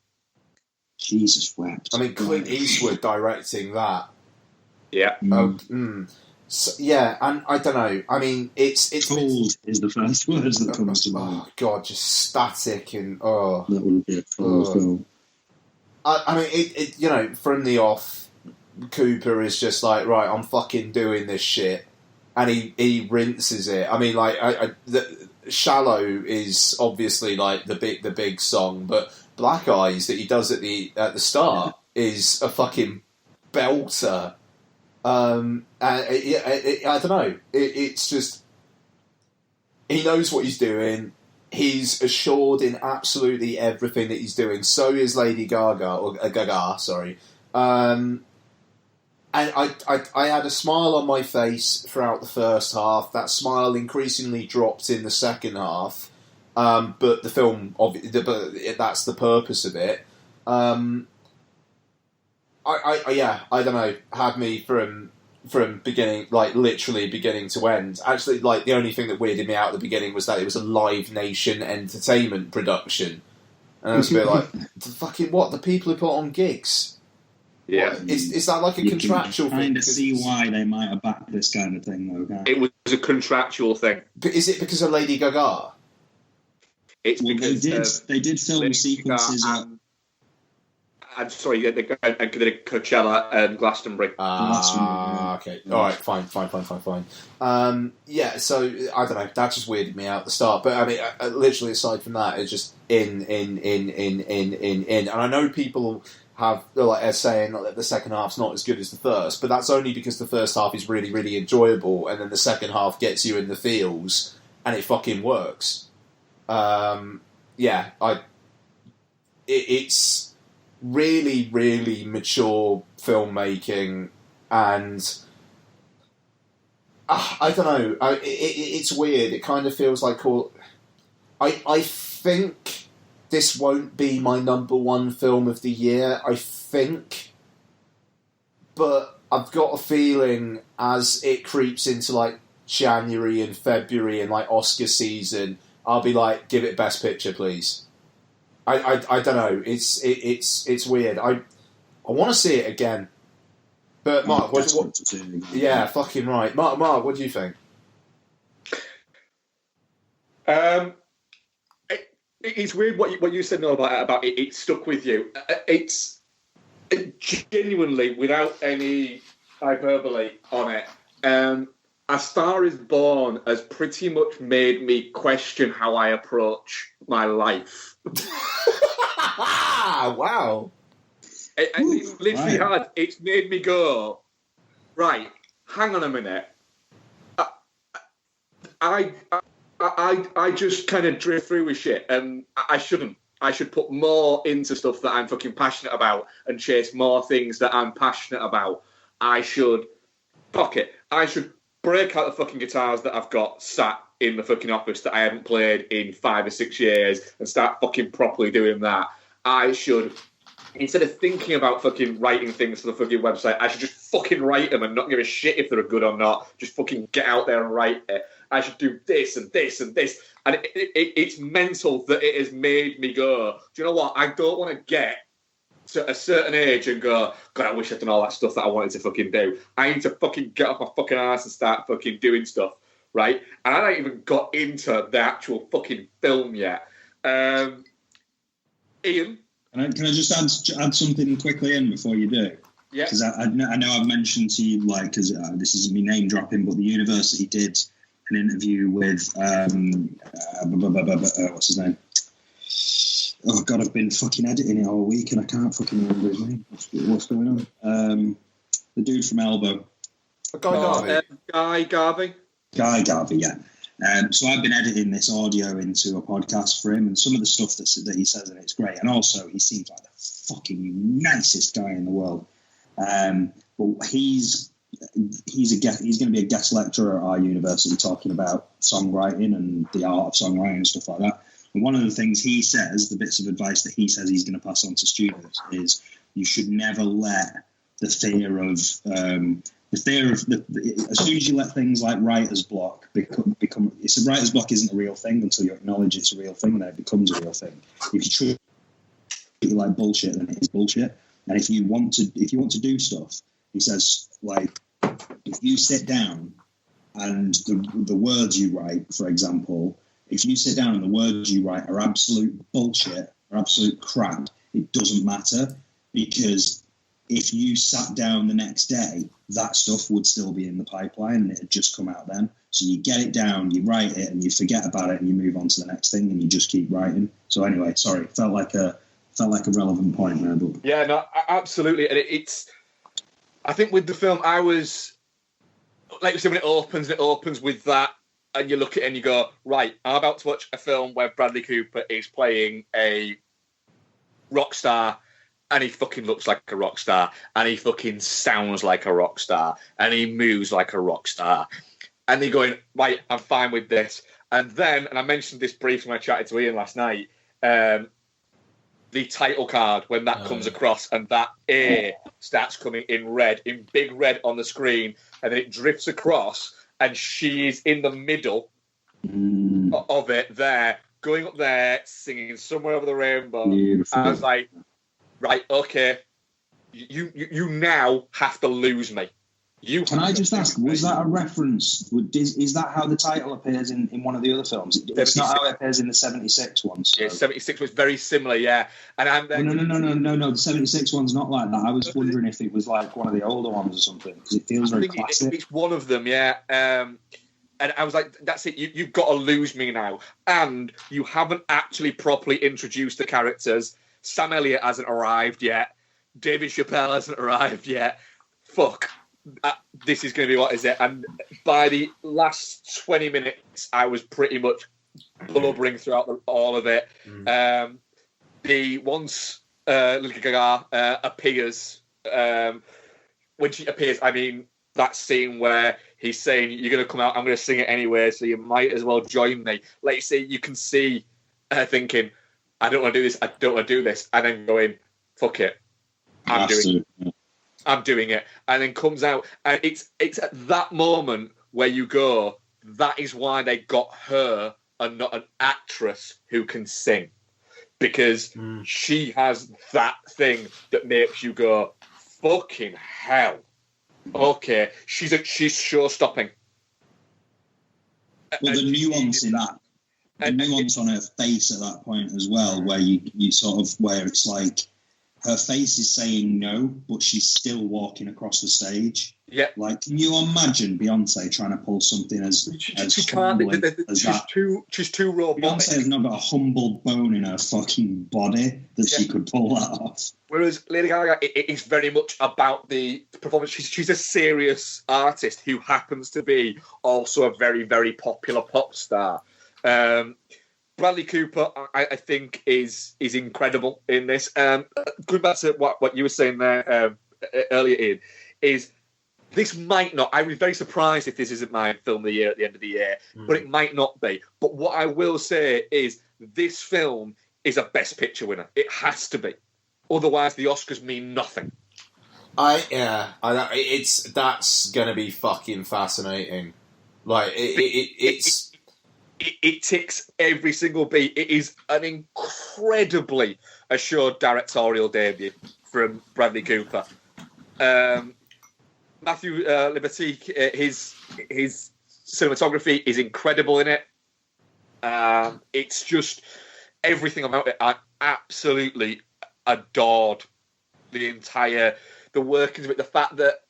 Jesus wept. I mean, Clint Eastwood directing that. Yeah. So, yeah, and I don't know. I mean, it's cold is the first words that comes to mind. Oh God, just static and that wouldn't be a cold film. I mean, it from the off, Cooper is just like, right, I'm fucking doing this shit, and he rinses it. I mean, like, Shallow is obviously like the big song, but Black Eyes that he does at the start is a fucking belter. I don't know. It's just he knows what he's doing. He's assured in absolutely everything that he's doing. So is Lady Gaga or Gaga. Sorry. And I had a smile on my face throughout the first half. That smile increasingly dropped in the second half. But the film, that's the purpose of it. I don't know, had me from beginning, like literally beginning to end. Actually, like the only thing that weirded me out at the beginning was that it was a Live Nation Entertainment production, and I was a bit like, fucking what? The people who put on gigs. Yeah, is that like a contractual thing? Kind of see why they might have backed this kind of thing, though. Guys. It was a contractual thing. But is it because of Lady Gaga? It's because they did film sequences I'm sorry, and Coachella and Glastonbury. Okay. All right. Fine. Yeah. So I don't know. That just weirded me out at the start. But I mean, literally aside from that, it's just in. And I know people are saying that the second half's not as good as the first, but that's only because the first half is really, really enjoyable, and then the second half gets you in the feels, and it fucking works. It's really, really mature filmmaking, and I don't know. It's weird. It kind of feels like I think this won't be my number one film of the year. I think, but I've got a feeling as it creeps into like January and February and like Oscar season, I'll be like, give it Best Picture, please. I don't know. It's weird. I want to see it again. But Mark, what? Yeah, fucking right. Mark, what do you think? It's weird what you said, Noel, about it. It stuck with you. It's genuinely, without any hyperbole on it. A Star Is Born has pretty much made me question how I approach my life. Wow. It literally had. It's made me go, right, hang on a minute. I just kind of drift through with shit, and I shouldn't. I should put more into stuff that I'm fucking passionate about and chase more things that I'm passionate about. I should break out the fucking guitars that I've got sat in the fucking office that I haven't played in 5 or 6 years and start fucking properly doing that. I should, instead of thinking about fucking writing things for the fucking website, I should just fucking write them and not give a shit if they're good or not. Just fucking get out there and write it. I should do this and this and this. And it's mental that it has made me go, do you know what? I don't want to get to a certain age and go, God, I wish I'd done all that stuff that I wanted to fucking do. I need to fucking get off my fucking ass and start fucking doing stuff, right? And I haven't even got into the actual fucking film yet. Ian? Can I just add something quickly in before you do? Yeah. Because I know I've mentioned to you, like, because this isn't me name dropping, but the university did an interview with, what's his name? Oh, God, I've been fucking editing it all week and I can't fucking remember his name. What's going on? The dude from Elbow. Guy Garvey. Guy Garvey, yeah. So I've been editing this audio into a podcast for him, and some of the stuff that he says in it's great. And also, he seems like the fucking nicest guy in the world. But he's going to be a guest lecturer at our university talking about songwriting and the art of songwriting and stuff like that. And one of the things he says, the bits of advice that he says he's going to pass on to students, is you should never let the fear of as soon as you let things like writer's block become writer's block isn't a real thing until you acknowledge it's a real thing, then it becomes a real thing. If you treat it like bullshit, then it is bullshit. And if you want to do stuff, he says, like, if you sit down and the words you write, for example, if you sit down and the words you write are absolute bullshit or absolute crap, it doesn't matter, because if you sat down the next day, that stuff would still be in the pipeline and it had just come out then. So you get it down, you write it, and you forget about it, and you move on to the next thing, and you just keep writing. So anyway, sorry, felt like a relevant point there, but yeah, no, absolutely. And I think with the film, I was like you said, when it opens with that, and you look at it and you go, right, I'm about to watch a film where Bradley Cooper is playing a rock star. And he fucking looks like a rock star, and he fucking sounds like a rock star, and he moves like a rock star. And you're going, right, I'm fine with this. And then, and I mentioned this briefly when I chatted to Ian last night, the title card, when that comes across, and that A starts coming in red, in big red on the screen, and then it drifts across, and she is in the middle of it there, going up there, singing Somewhere Over the Rainbow. Beautiful. I was like, right, okay, you now have to lose me. Can I just ask, was that a reference? Is that how the title appears in one of the other films? It's not how it appears in the 76 one. So. Yeah, 76 was very similar, yeah. And I'm then... No. The 76 one's not like that. I was wondering if it was like one of the older ones or something, because it feels very classic. It's one of them, yeah. And I was like, that's it, you've got to lose me now. And you haven't actually properly introduced the characters. Sam Elliott hasn't arrived yet. David Chappelle hasn't arrived yet. Fuck. This is going to be what is it? And by the last 20 minutes, I was pretty much blubbering throughout all of it. Once Lady Gaga appears, when she appears, I mean, that scene where he's saying, you're going to come out, I'm going to sing it anyway, so you might as well join me. Like you say, you can see her thinking, I don't want to do this, I don't want to do this, and then going, fuck it, I'm doing it, and then comes out, and it's at that moment where you go, that is why they got her and not an actress who can sing, because she has that thing that makes you go, fucking hell, okay, she's show-stopping. Well, the nuance in that, the nuance on her face at that point as well, where you sort of, where it's like, her face is saying no, but she's still walking across the stage. Yeah. Like, can you imagine Beyonce trying to pull something as she can't, as that? She's too robotic. Beyonce has not got a humbled bone in her fucking body that she could pull that off. Whereas Lady Gaga, it is very much about the performance. She's a serious artist who happens to be also a very, very popular pop star. Bradley Cooper, I think, is incredible in this. Going back to what you were saying there earlier, Ian, is this might not... I was very surprised if this isn't my film of the year at the end of the year, but it might not be. But what I will say is this film is a Best Picture winner. It has to be. Otherwise, the Oscars mean nothing. That's going to be fucking fascinating. Like, it's... It ticks every single beat. It is an incredibly assured directorial debut from Bradley Cooper. Matthew Liberty, his cinematography is incredible in it. It's just everything about it. I absolutely adored the workings of it. The fact that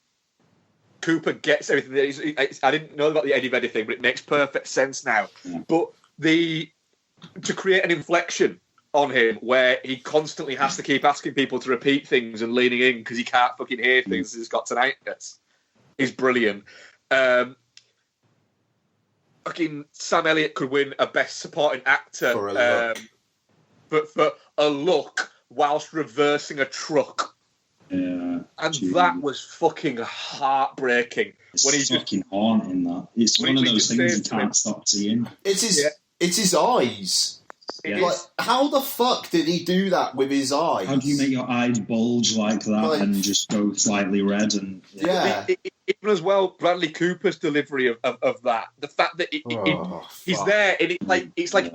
Cooper gets everything. I didn't know about the Eddie Vedder thing, but it makes perfect sense now. Yeah. But to create an inflection on him where he constantly has to keep asking people to repeat things and leaning in because he can't fucking hear things he's got tinnitus is brilliant. Fucking Sam Elliott could win a Best Supporting Actor for a look whilst reversing a truck. Yeah, and that was fucking heartbreaking. It's when he's fucking haunting that. It's one of those things you can't stop seeing. It's his eyes. Yeah. Like, how the fuck did he do that with his eyes? How do you make your eyes bulge like that and just go slightly red? And even as well, Bradley Cooper's delivery of that. The fact that he's there, and it's like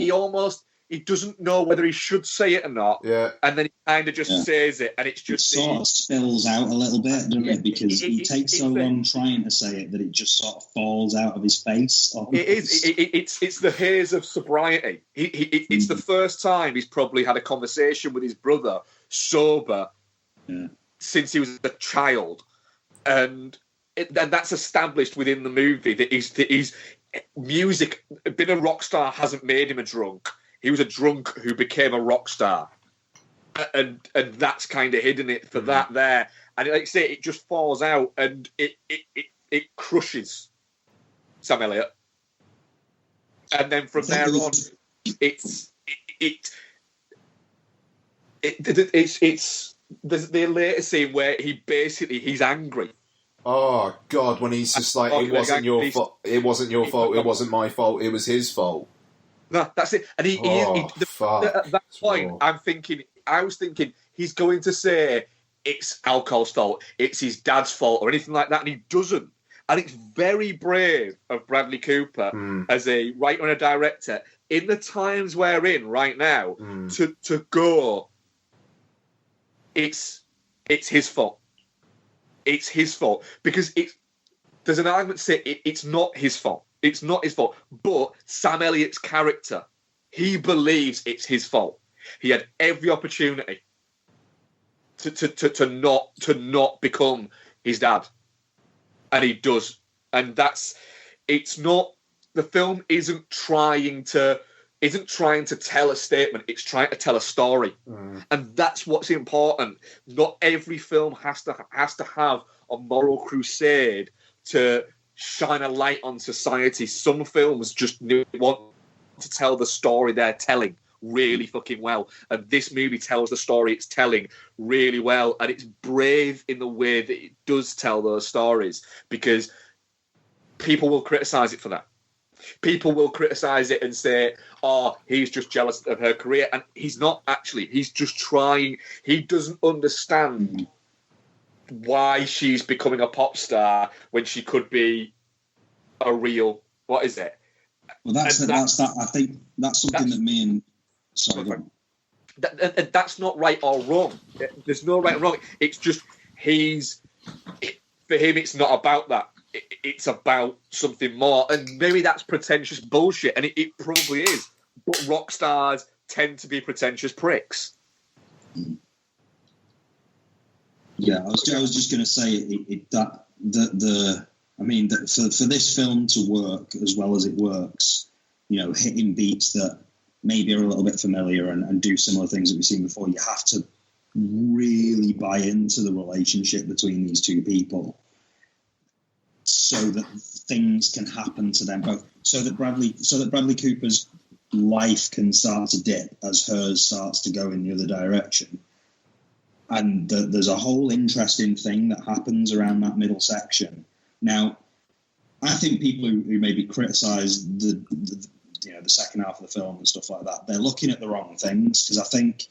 he doesn't know whether he should say it or not. Yeah. And then he kind of just says it, and it's just... It sort of spills out a little bit, doesn't it? Because he takes so long trying to say it that it just sort of falls out of his face. It is. It's the haze of sobriety. It's the first time he's probably had a conversation with his brother, sober, since he was a child. And that's established within the movie that he's music... Being a rock star hasn't made him a drunk. He was a drunk who became a rock star, and that's kind of hidden it for that there. And like I say, it just falls out and it crushes Sam Elliott. And then from there on, it's there's the later scene where he's angry. Oh God! When he's just like, it wasn't your fault. It wasn't your fault. It wasn't my fault. It was his fault. No, that's it. And at that point, I was thinking he's going to say it's alcohol's fault, it's his dad's fault, or anything like that, and he doesn't. And it's very brave of Bradley Cooper as a writer and a director in the times we're in right now to go, it's his fault. It's his fault because there's an argument to say it's not his fault. It's not his fault. But Sam Elliott's character, he believes it's his fault. He had every opportunity to not become his dad, and he does. And it's not. The film isn't trying to tell a statement. It's trying to tell a story, and that's what's important. Not every film has to have a moral crusade to shine a light on society. Some films just want to tell the story they're telling really fucking well, and this movie tells the story it's telling really well, and it's brave in the way that it does tell those stories, because people will criticize it for that. People will criticize it and say, oh, he's just jealous of her career, and he's not actually. He's just trying. He doesn't understand why she's becoming a pop star when she could be a real, what is it? Well, that's that. I think that's something that me and sorry. That's not right or wrong. There's no right or wrong. It's just for him, it's not about that. It's about something more, and maybe that's pretentious bullshit, and it probably is. But rock stars tend to be pretentious pricks. Yeah, I was just going to say for this film to work as well as it works, hitting beats that maybe are a little bit familiar and do similar things that we've seen before, you have to really buy into the relationship between these two people, so that things can happen to them both, so that Bradley Cooper's life can start to dip as hers starts to go in the other direction. And there's a whole interesting thing that happens around that middle section. Now, I think people who maybe criticise the second half of the film and stuff like that, they're looking at the wrong things, because I think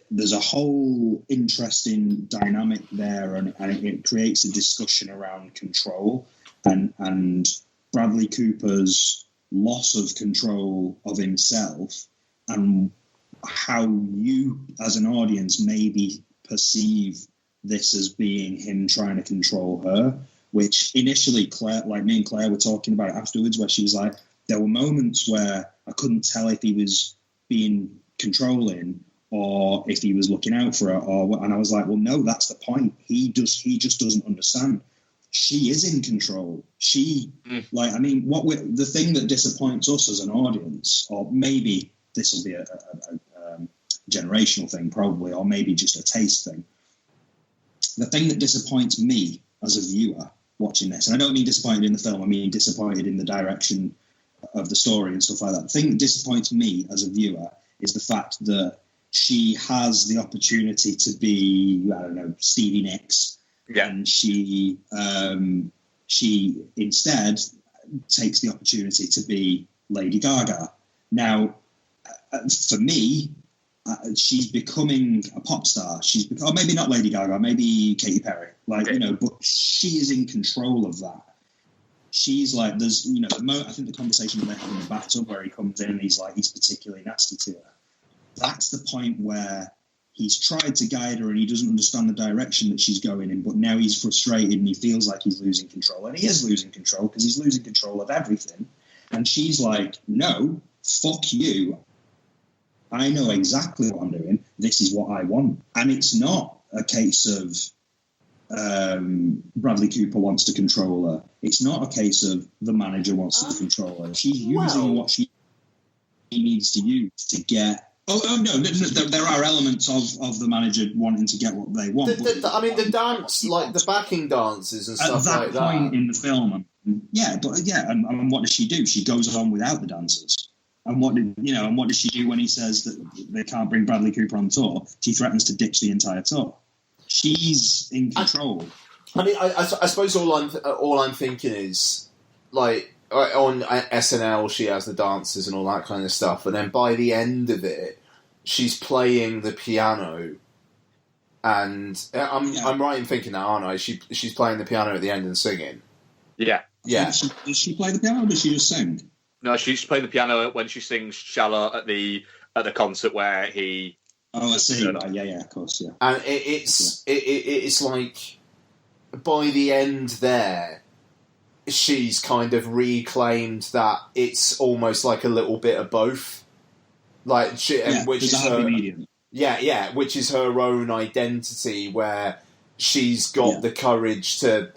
there's a whole interesting dynamic there, and it creates a discussion around control and Bradley Cooper's loss of control of himself, and how you as an audience maybe perceive this as being him trying to control her, which initially Claire, like me and Claire were talking about it afterwards, where she was like, there were moments where I couldn't tell if he was being controlling or if he was looking out for her, and I was like, well, no, that's the point. He just doesn't understand. She is in control. The thing that disappoints us as an audience, or maybe this will be a generational thing probably, or maybe just a taste thing. The thing that disappoints me as a viewer watching this, and I don't mean disappointed in the film, I mean disappointed in the direction of the story and stuff like that. The thing that disappoints me as a viewer is the fact that she has the opportunity to be, I don't know, Stevie Nicks, and she instead takes the opportunity to be Lady Gaga. Now, for me, she's becoming a pop star. Or maybe not Lady Gaga, maybe Katy Perry. But she is in control of that. She's like, there's, I think the conversation they have in the bathtub where he comes in and he's like, he's particularly nasty to her. That's the point where he's tried to guide her and he doesn't understand the direction that she's going in, but now he's frustrated and he feels like he's losing control. And he is losing control, because he's losing control of everything. And she's like, no, fuck you. I know exactly what I'm doing. This is what I want. And it's not a case of Bradley Cooper wants to control her. It's not a case of the manager wants to control her. She's using what she needs to use to get... Oh no, there are elements of the manager wanting to get what they want. The dance, like the backing dances and stuff like that. At that point in the film, and what does she do? She goes on without the dancers. And what does she do when he says that they can't bring Bradley Cooper on tour? She threatens to ditch the entire tour. She's in control. I suppose all I'm thinking is, like, on SNL she has the dancers and all that kind of stuff, and then by the end of it she's playing the piano, and I'm right in thinking that, aren't I? She's playing the piano at the end and singing. Yeah. Does she play the piano or does she just sing? No, she's playing the piano when she sings "Shallow" at the concert where he. Oh, I see. Yeah, of course, yeah. And it's like, by the end there, she's kind of reclaimed that it's almost like a little bit of both. Like, which is her medium. Yeah, which is her own identity, where she's got the courage to,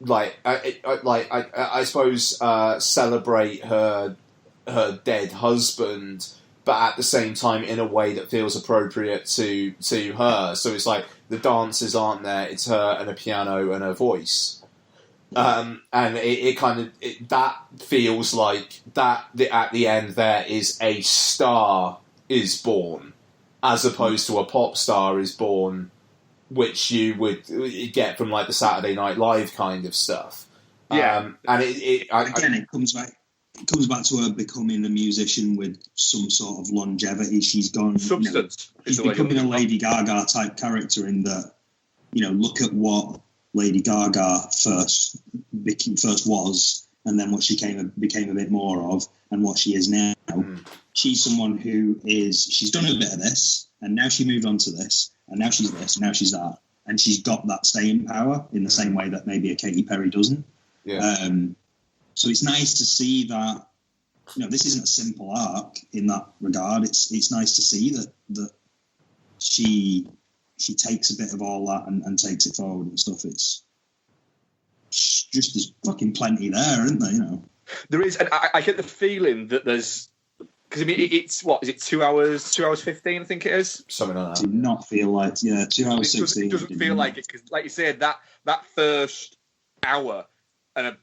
I suppose, celebrate her dead husband, but at the same time in a way that feels appropriate to her. So it's like the dancers aren't there; it's her and a piano and her voice. And it kind of that feels like that at the end there is a star is born, as opposed to a pop star is born, which you would get from like the Saturday Night Live kind of stuff. Yeah, and it comes back. It comes back to her becoming a musician with some sort of longevity. She's gone substance. She's becoming a Lady Gaga type character in that. Look at what Lady Gaga first was, and then what she became a bit more of, and what she is now. She's someone she's done a bit of this, and now she moved on to this, and now she's this, and now she's that, and she's got that staying power in the same way that maybe a Katy Perry doesn't. Yeah. So it's nice to see that. This isn't a simple arc in that regard. It's nice to see that she takes a bit of all that and takes it forward and stuff. It's just there's fucking plenty there, isn't there? There is, and I get the feeling that there's, because it's what is it, 2 hours 15? I think it is something like that. Did not feel like 2 hours 16. It doesn't feel like it because, like you said, that first hour and a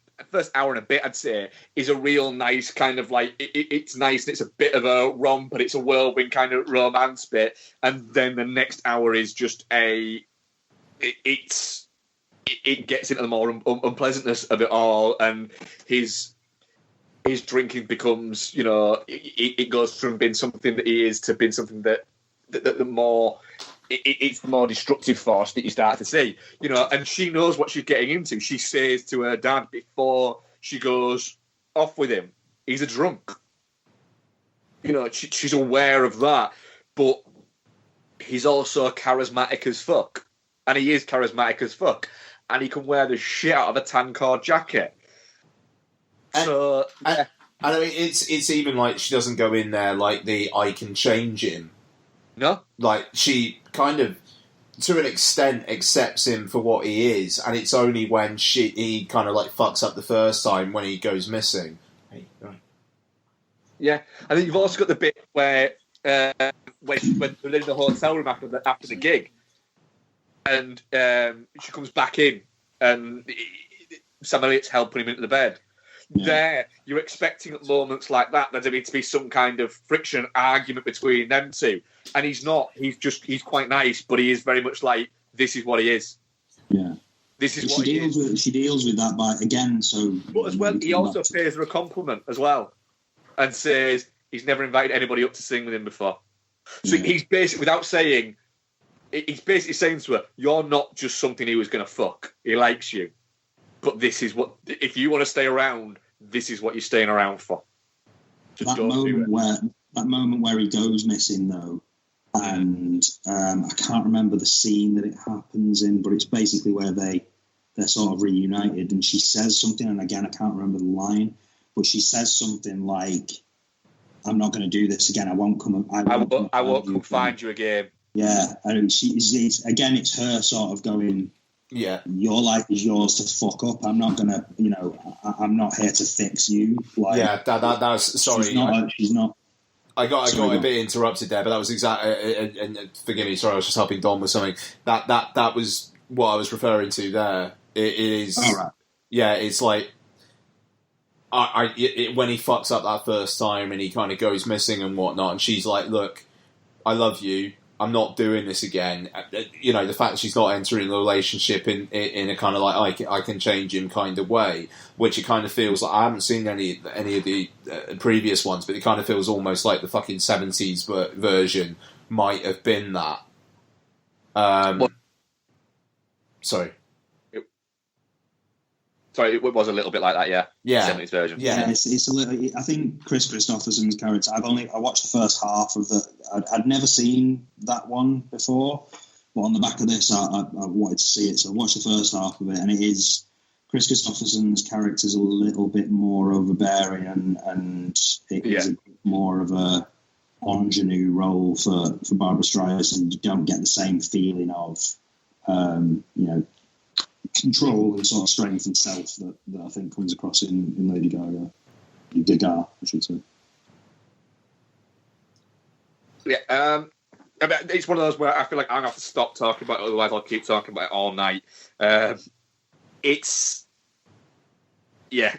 bit, I'd say, is a real nice kind of like it's nice and it's a bit of a romp and it's a whirlwind kind of romance bit, and then the next hour is just it gets into the more unpleasantness of it all, and his drinking becomes, it goes from being something that he is to being something that the more. It's the more destructive force that you start to see, and she knows what she's getting into. She says to her dad before she goes off with him, he's a drunk. She's aware of that, but he's also charismatic as fuck. And he is charismatic as fuck. And he can wear the shit out of a tan cord jacket. And I mean, it's even like she doesn't go in there like I can change him. No? Like, she kind of, to an extent, accepts him for what he is, and it's only when he kind of, like, fucks up the first time when he goes missing. Hey, right. Yeah. And then you've also got the bit where when they're in the hotel room after the gig, and she comes back in, and Sam Elliott's helping him into the bed. Yeah. There, you're expecting at moments like that there to be some kind of friction, argument between them two, and he's not. He's quite nice, but he is very much like, this is what he is. Yeah, this is what he is. She deals with that by again. So, but as well, he also pays her a compliment as well, and says he's never invited anybody up to sing with him before. So he's basically, without saying, he's basically saying to her, "You're not just something he was going to fuck. He likes you." But this is what, if you want to stay around, this is what you're staying around for. That moment where he goes missing, though, and I can't remember the scene that it happens in, but it's basically where they're sort of reunited, and she says something, and again, I can't remember the line, but she says something like, "I'm not going to do this again. I won't come. I won't come find you again." Yeah, and it's her sort of going, yeah, your life is yours to fuck up. I'm not gonna, I'm not here to fix you. Like, yeah, that's sorry. She's not. I got a bit interrupted there, but that was exactly. And forgive me, sorry, I was just helping Don with something. That was what I was referring to there. It is. All right. Yeah, it's like. When he fucks up that first time and he kind of goes missing and whatnot, and she's like, "Look, I love you. I'm not doing this again." The fact that she's not entering the relationship in a kind of like I can change him kind of way, which it kind of feels like, I haven't seen any of the previous ones, but it kind of feels almost like the fucking 70s version might have been that. Sorry. Sorry, it was a little bit like that, yeah. Yeah. 70s version. Yeah, it's a little. I think Chris Christopherson's character. I watched the first half of the. I'd never seen that one before, but on the back of this, I wanted to see it. So I watched the first half of it, and it is Chris Christopherson's character's a little bit more overbearing, and it is a bit more of a ingenue role for Barbara Streisand. You don't get the same feeling of control and sort of strength and self that I think comes across in Lady Gaga. Gaga, I should say. Yeah, I mean, it's one of those where I feel like I'm going to have to stop talking about it, otherwise I'll keep talking about it all night. It's a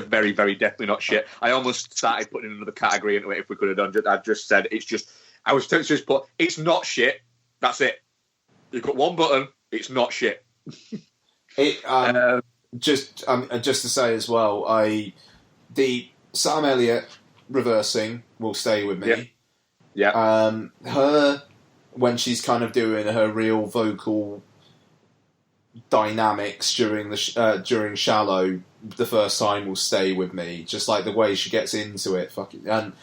very, very definitely not shit. I almost started putting another category into it if we could have done it. I just said I was tempted to just put it's not shit. That's it. You've got one button. It's not shit. Just to say as well, the Sam Elliott reversing will stay with me. Yeah. Her when she's kind of doing her real vocal dynamics during Shallow, the first time will stay with me. Just like the way she gets into it, and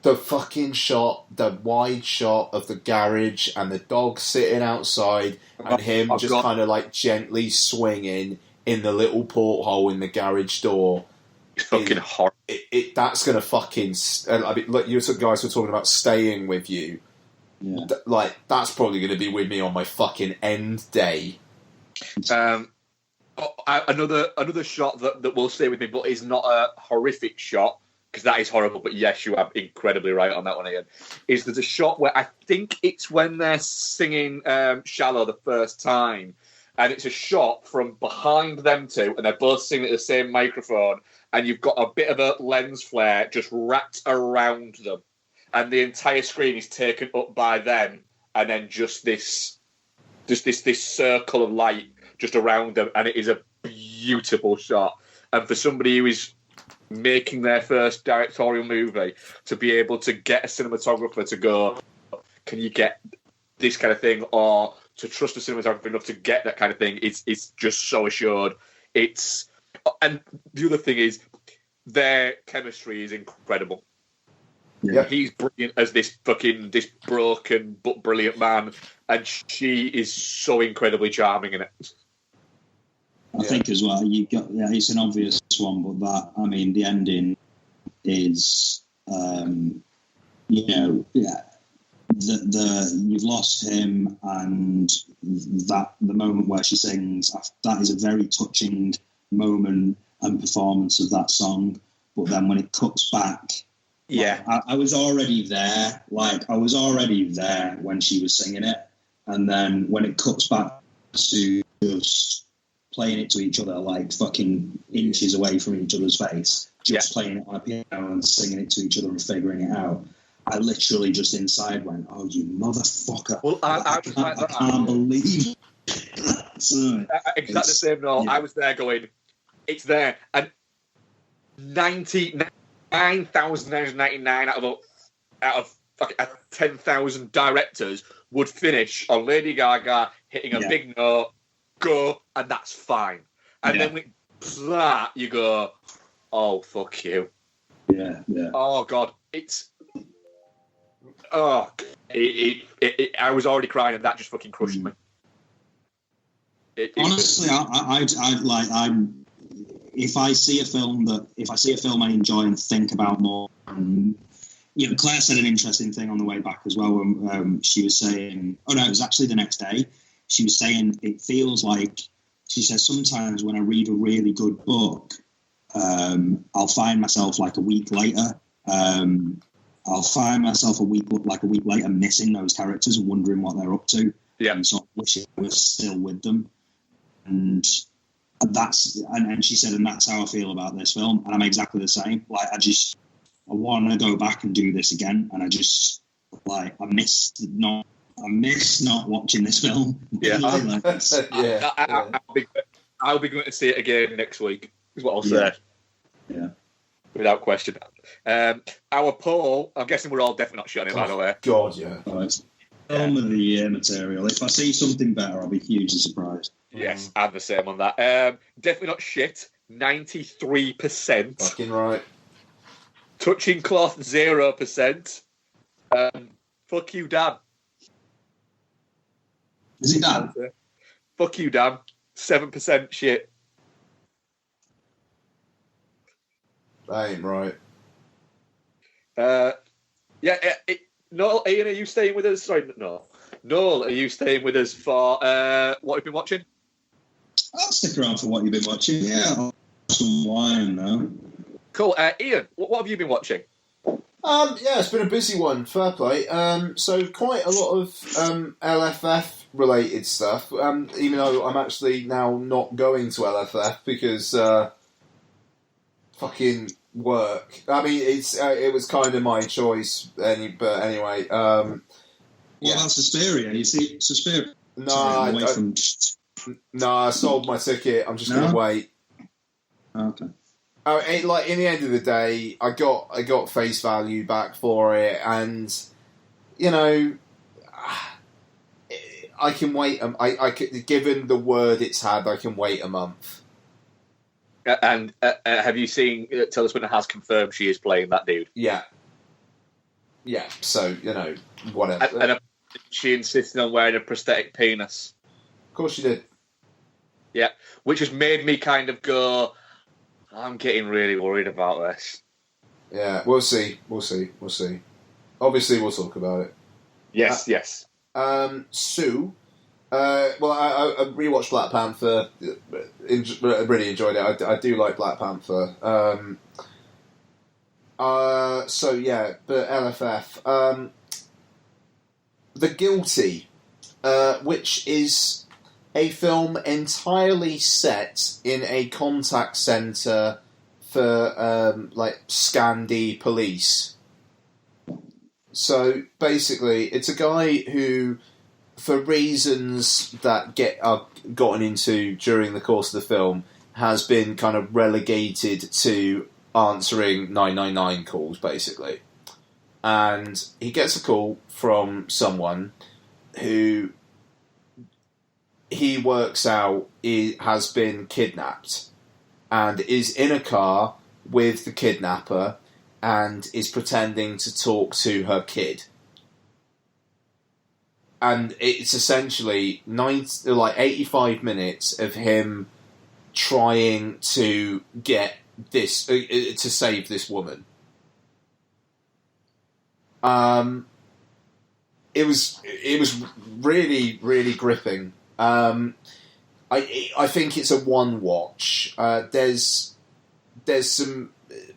the fucking shot, the wide shot of the garage and the dog sitting outside and him kind of like gently swinging in the little porthole in the garage door. Fucking horrible. That's gonna fucking. I mean, look, you guys were talking about staying with you. Yeah. That's probably gonna be with me on my fucking end day. Another shot that will stay with me, but is not a horrific shot, because that is horrible, but yes, you are incredibly right on that one, Ian, is there's a shot where I think it's when they're singing Shallow the first time, and it's a shot from behind them two, and they're both singing at the same microphone, and you've got a bit of a lens flare just wrapped around them, and the entire screen is taken up by them, and then just this circle of light just around them, and it is a beautiful shot. And for somebody who is making their first directorial movie, to be able to get a cinematographer to go, can you get this kind of thing, or to trust a cinematographer enough to get that kind of thing, it's just so assured. And the other thing is, their chemistry is incredible. Yeah. He's brilliant as this broken but brilliant man, and she is so incredibly charming in it. I think as well, it's an obvious one, but the ending is, you've lost him, and the moment where she sings, that is a very touching moment and performance of that song. But then when it cuts back, I was already there. I was already there when she was singing it, and then when it cuts back to just playing it to each other, like fucking inches away from each other's face, playing it on a piano and singing it to each other and figuring it out, I literally just inside went, "Oh, you motherfucker!" Well, I can't believe it. Exactly the same. No, I was there going, "It's there," and 9,999 out of 10,000 directors would finish on Lady Gaga hitting a big note, go, and that's fine. And then with that, you go, "Oh, fuck you." Yeah. Oh God, I was already crying, and that just fucking crushed me. Honestly, if I see a film I enjoy and think about more, Claire said an interesting thing on the way back as well when she was saying, it was actually the next day. She was saying it feels like, she said, sometimes when I read a really good book, I'll find myself like a week later. I'll find myself a week later missing those characters and wondering what they're up to. Yeah. And sort of wishing I was still with them. And she said, and that's how I feel about this film. And I'm exactly the same. I want to go back and do this again. And I just, I miss not watching this film. Yeah. I'll be going to see it again next week, is what I'll say. Yeah. Without question. Our poll, I'm guessing we're all definitely not shutting it, by the way. God, yeah. Film of the year material. If I see something better, I'll be hugely surprised. Yes, I'm the same on that. Definitely not shit, 93%. Fucking right. Touching cloth, 0%. Fuck you, Dan. Is it Dan? Fuck you, Dan. 7% shit. That ain't right. Noel, Ian, are you staying with us? Sorry, no. Noel, are you staying with us for what you've been watching? I'll stick around for what you've been watching. Yeah, I'll have some wine now. Cool. Ian, what have you been watching? It's been a busy one. Fair play. So quite a lot of LFF related stuff. Even though I'm actually now not going to LFF because fucking work. I mean, it was kind of my choice. But anyway. What about Suspiria? You see Suspiria? No, I sold my ticket. I'm just going to wait. Okay. In the end of the day, I got face value back for it, and I can wait. Given the word it's had, I can wait a month. And have you seen? Tilda Swinton has confirmed she is playing that dude. Yeah. So whatever. And she insisted on wearing a prosthetic penis. Of course she did. Yeah, which has made me kind of go, I'm getting really worried about this. Yeah, we'll see. Obviously, we'll talk about it. Yes. Sue. I rewatched Black Panther. Really enjoyed it. I do like Black Panther. But LFF. The Guilty, which is a film entirely set in a contact centre for Scandi police. So basically, it's a guy who, for reasons that are gotten into during the course of the film, has been kind of relegated to answering 999 calls, basically. And he gets a call from someone who he works out has been kidnapped and is in a car with the kidnapper and is pretending to talk to her kid. And it's essentially 85 minutes of him trying to get this to save this woman. It was really, really gripping. I think it's a one watch. There's some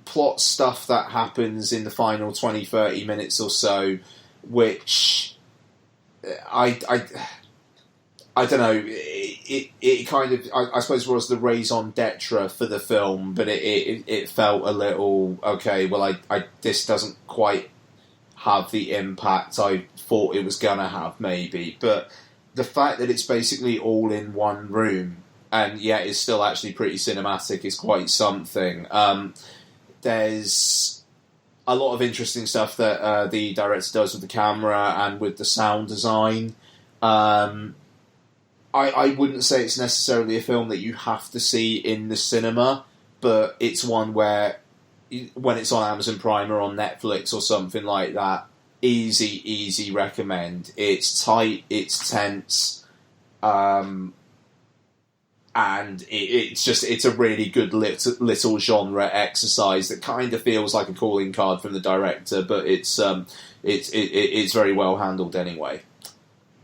plot stuff that happens in the final 20-30 minutes or so, which I don't know. It kind of I suppose was the raison d'etre for the film, but it felt a little okay. Well, this doesn't quite have the impact I thought it was gonna have, maybe, but the fact that it's basically all in one room and yet it's still actually pretty cinematic is quite something. There's a lot of interesting stuff that the director does with the camera and with the sound design. I wouldn't say it's necessarily a film that you have to see in the cinema, but it's one where when it's on Amazon Prime or on Netflix or something like that, easy recommend. It's tight, it's tense, and it's a really good little genre exercise that kind of feels like a calling card from the director, but it's very well handled anyway.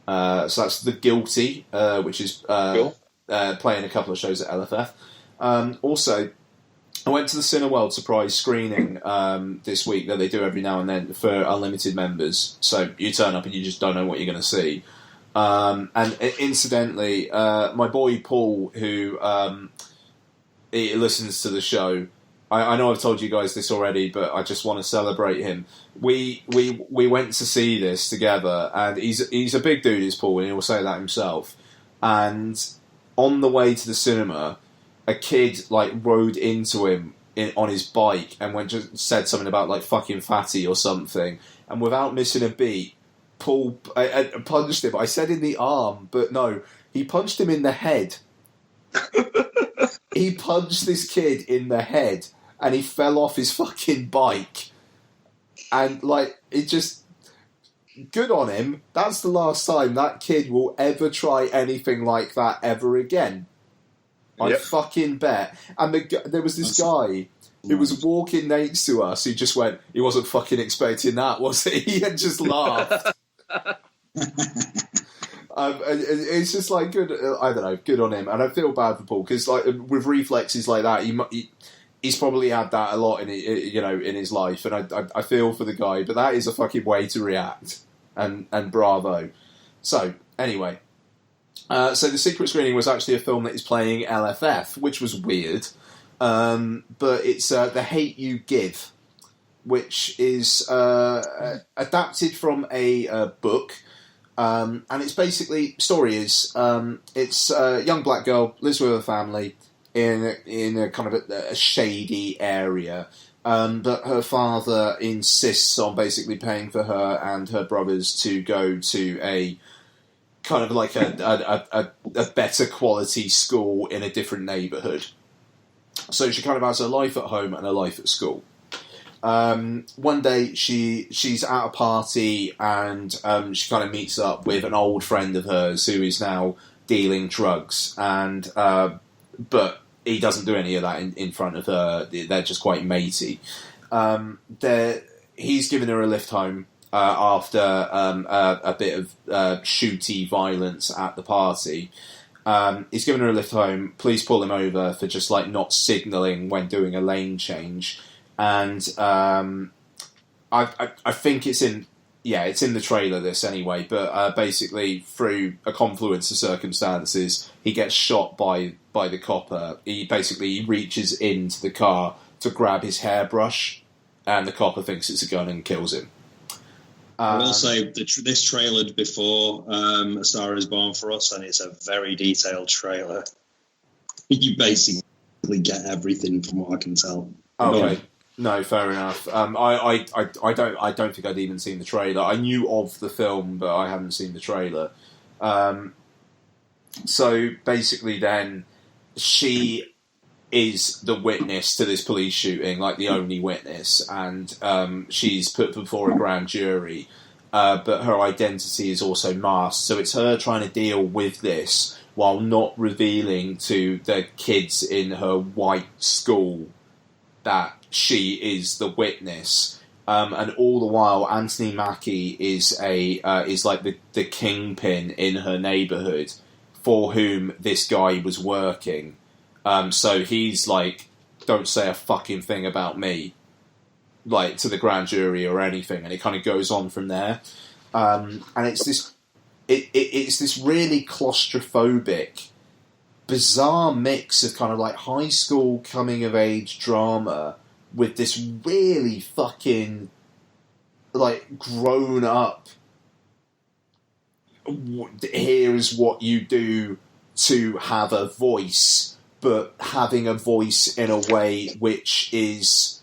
So that's The Guilty, which is cool. Playing a couple of shows at LFF. Also, I went to the Cineworld surprise screening this week that they do every now and then for unlimited members. So you turn up and you just don't know what you're going to see. And incidentally, my boy Paul, who he listens to the show, I know I've told you guys this already, but I just want to celebrate him. We went to see this together, and he's a big dude, is Paul, and he will say that himself. And on the way to the cinema, a kid rode into him on his bike and just said something about fucking fatty or something, and without missing a beat, Paul punched him. I said in the arm, but no, he punched him in the head. He punched this kid in the head, and he fell off his fucking bike. And it just, good on him. That's the last time that kid will ever try anything like that ever again. I fucking bet. And there was this guy who was walking next to us who just went, he wasn't fucking expecting that, was he? And just laughed. It's just like good. I don't know, good on him. And I feel bad for Paul because, like, with reflexes like that, he's probably had that a lot in his life. And I feel for the guy, but that is a fucking way to react. And bravo. So anyway, so the secret screening was actually a film that is playing LFF, which was weird. But it's The Hate You Give, which is adapted from a book. And it's basically, story is, it's a young black girl, lives with her family in a kind of a shady area. But her father insists on basically paying for her and her brothers to go to a kind of like a better quality school in a different neighbourhood. So she kind of has her life at home and her life at school. One day she's at a party and she kind of meets up with an old friend of hers who is now dealing drugs, and but he doesn't do any of that in front of her. They're just quite matey. He's given her a lift home after a bit of shooty violence at the party. He's given her a lift home. Police pull him over for just like not signalling when doing a lane change. And I think it's in the trailer, this anyway, but basically through a confluence of circumstances, he gets shot by the copper. He reaches into the car to grab his hairbrush, and the copper thinks it's a gun and kills him. I will say this trailered before A Star Is Born for us, and it's a very detailed trailer. You basically get everything from what I can tell. Okay. No, fair enough. I don't think I'd even seen the trailer. I knew of the film, but I hadn't seen the trailer. So basically, then she is the witness to this police shooting, like the only witness, and she's put before a grand jury. But her identity is also masked, so it's her trying to deal with this while not revealing to the kids in her white school that she is the witness, and all the while Anthony Mackie is like the kingpin in her neighbourhood for whom this guy was working. So he's like, don't say a fucking thing about me, like to the grand jury or anything, and it kind of goes on from there. And it's this really claustrophobic, bizarre mix of kind of like high school coming of age drama with this really fucking like grown up, here's what you do to have a voice, but having a voice in a way which is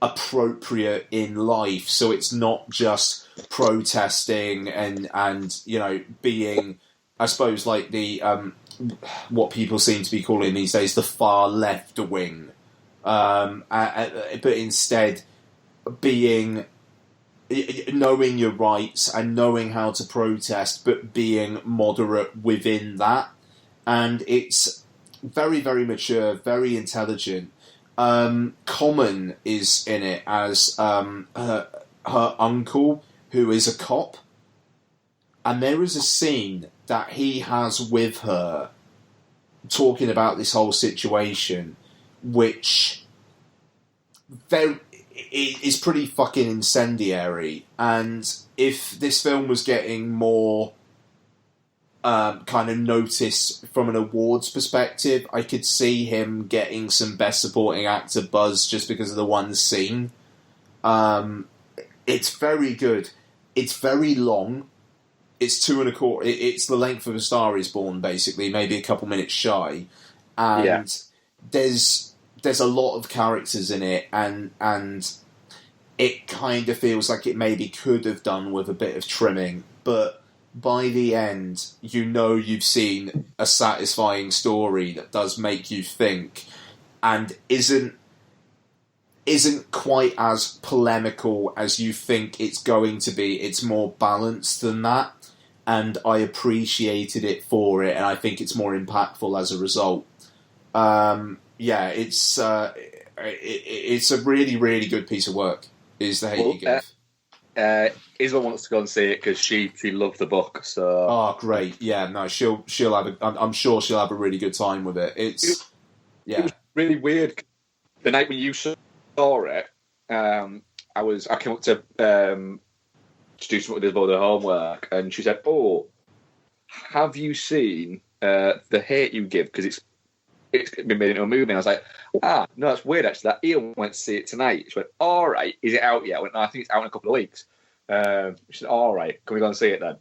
appropriate in life. So it's not just protesting and you know, being, I suppose, like the what people seem to be calling these days the far left wing, but instead being, knowing your rights and knowing how to protest, but being moderate within that. And it's very, very mature, very intelligent. Common is in it as her uncle, who is a cop. And there is a scene that he has with her talking about this whole situation, which is pretty fucking incendiary. And if this film was getting more kind of notice from an awards perspective, I could see him getting some Best Supporting Actor buzz just because of the one scene. It's very good. It's very long. It's 2.25. It's the length of A Star Is Born, basically, maybe a couple minutes shy. And there's a lot of characters in it, and it kind of feels like it maybe could have done with a bit of trimming, but by the end, you know you've seen a satisfying story that does make you think, and isn't quite as polemical as you think it's going to be. It's more balanced than that, and I appreciated it for it, and I think it's more impactful as a result. It's it's a really, really good piece of work. Is The Hate You Give? Isabel wants to go and see it because she loved the book. So great! Yeah, no, she'll have. I'm sure she'll have a really good time with it. It was really weird. The night when you saw it, I came up to do something with Isabel, the homework, and she said, "Oh, have you seen The Hate You Give?" Because it's been made into a movie. And I was like, no, that's weird actually. That Ian went to see it tonight. She went, all right, is it out yet? I went, no, I think it's out in a couple of weeks. She said, all right, can we go and see it then?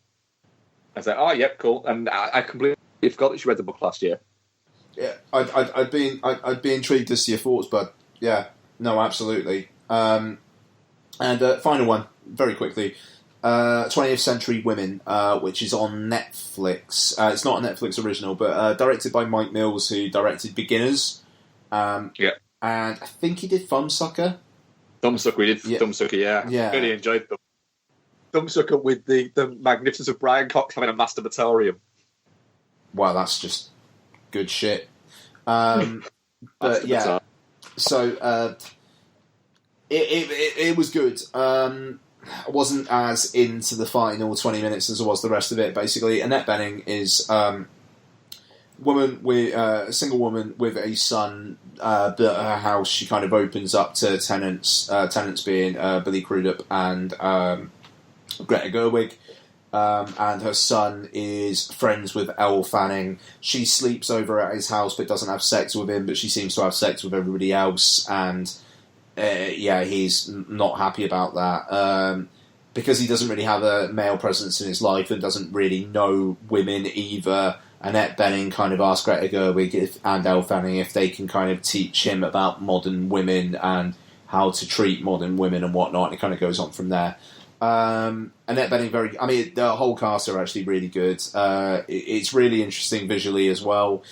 I said, oh, yep, cool. And I completely forgot that she read the book last year. Yeah, I'd be intrigued to see your thoughts, but yeah, no, absolutely. And final one, very quickly. 20th Century Women, which is on Netflix. It's not a Netflix original, but directed by Mike Mills, who directed Beginners. And I think he did Thumbsucker. We did Thumbsucker, yeah. Really enjoyed them. Thumbsucker with the magnificence of Brian Cox having a masturbatorium. Wow, that's just good shit. But yeah, so it was good. I wasn't as into the final 20 minutes as I was the rest of it. Basically, Annette Bening is a single woman with a son. But her house, she kind of opens up to tenants. Tenants being Billy Crudup and Greta Gerwig. And her son is friends with Elle Fanning. She sleeps over at his house but doesn't have sex with him, but she seems to have sex with everybody else, and he's not happy about that. Because he doesn't really have a male presence in his life and doesn't really know women either, Annette Bening kind of asks Greta Gerwig and Elle Fanning if they can kind of teach him about modern women and how to treat modern women and whatnot, and it kind of goes on from there. Annette Bening, the whole cast are actually really good. It's really interesting visually as well.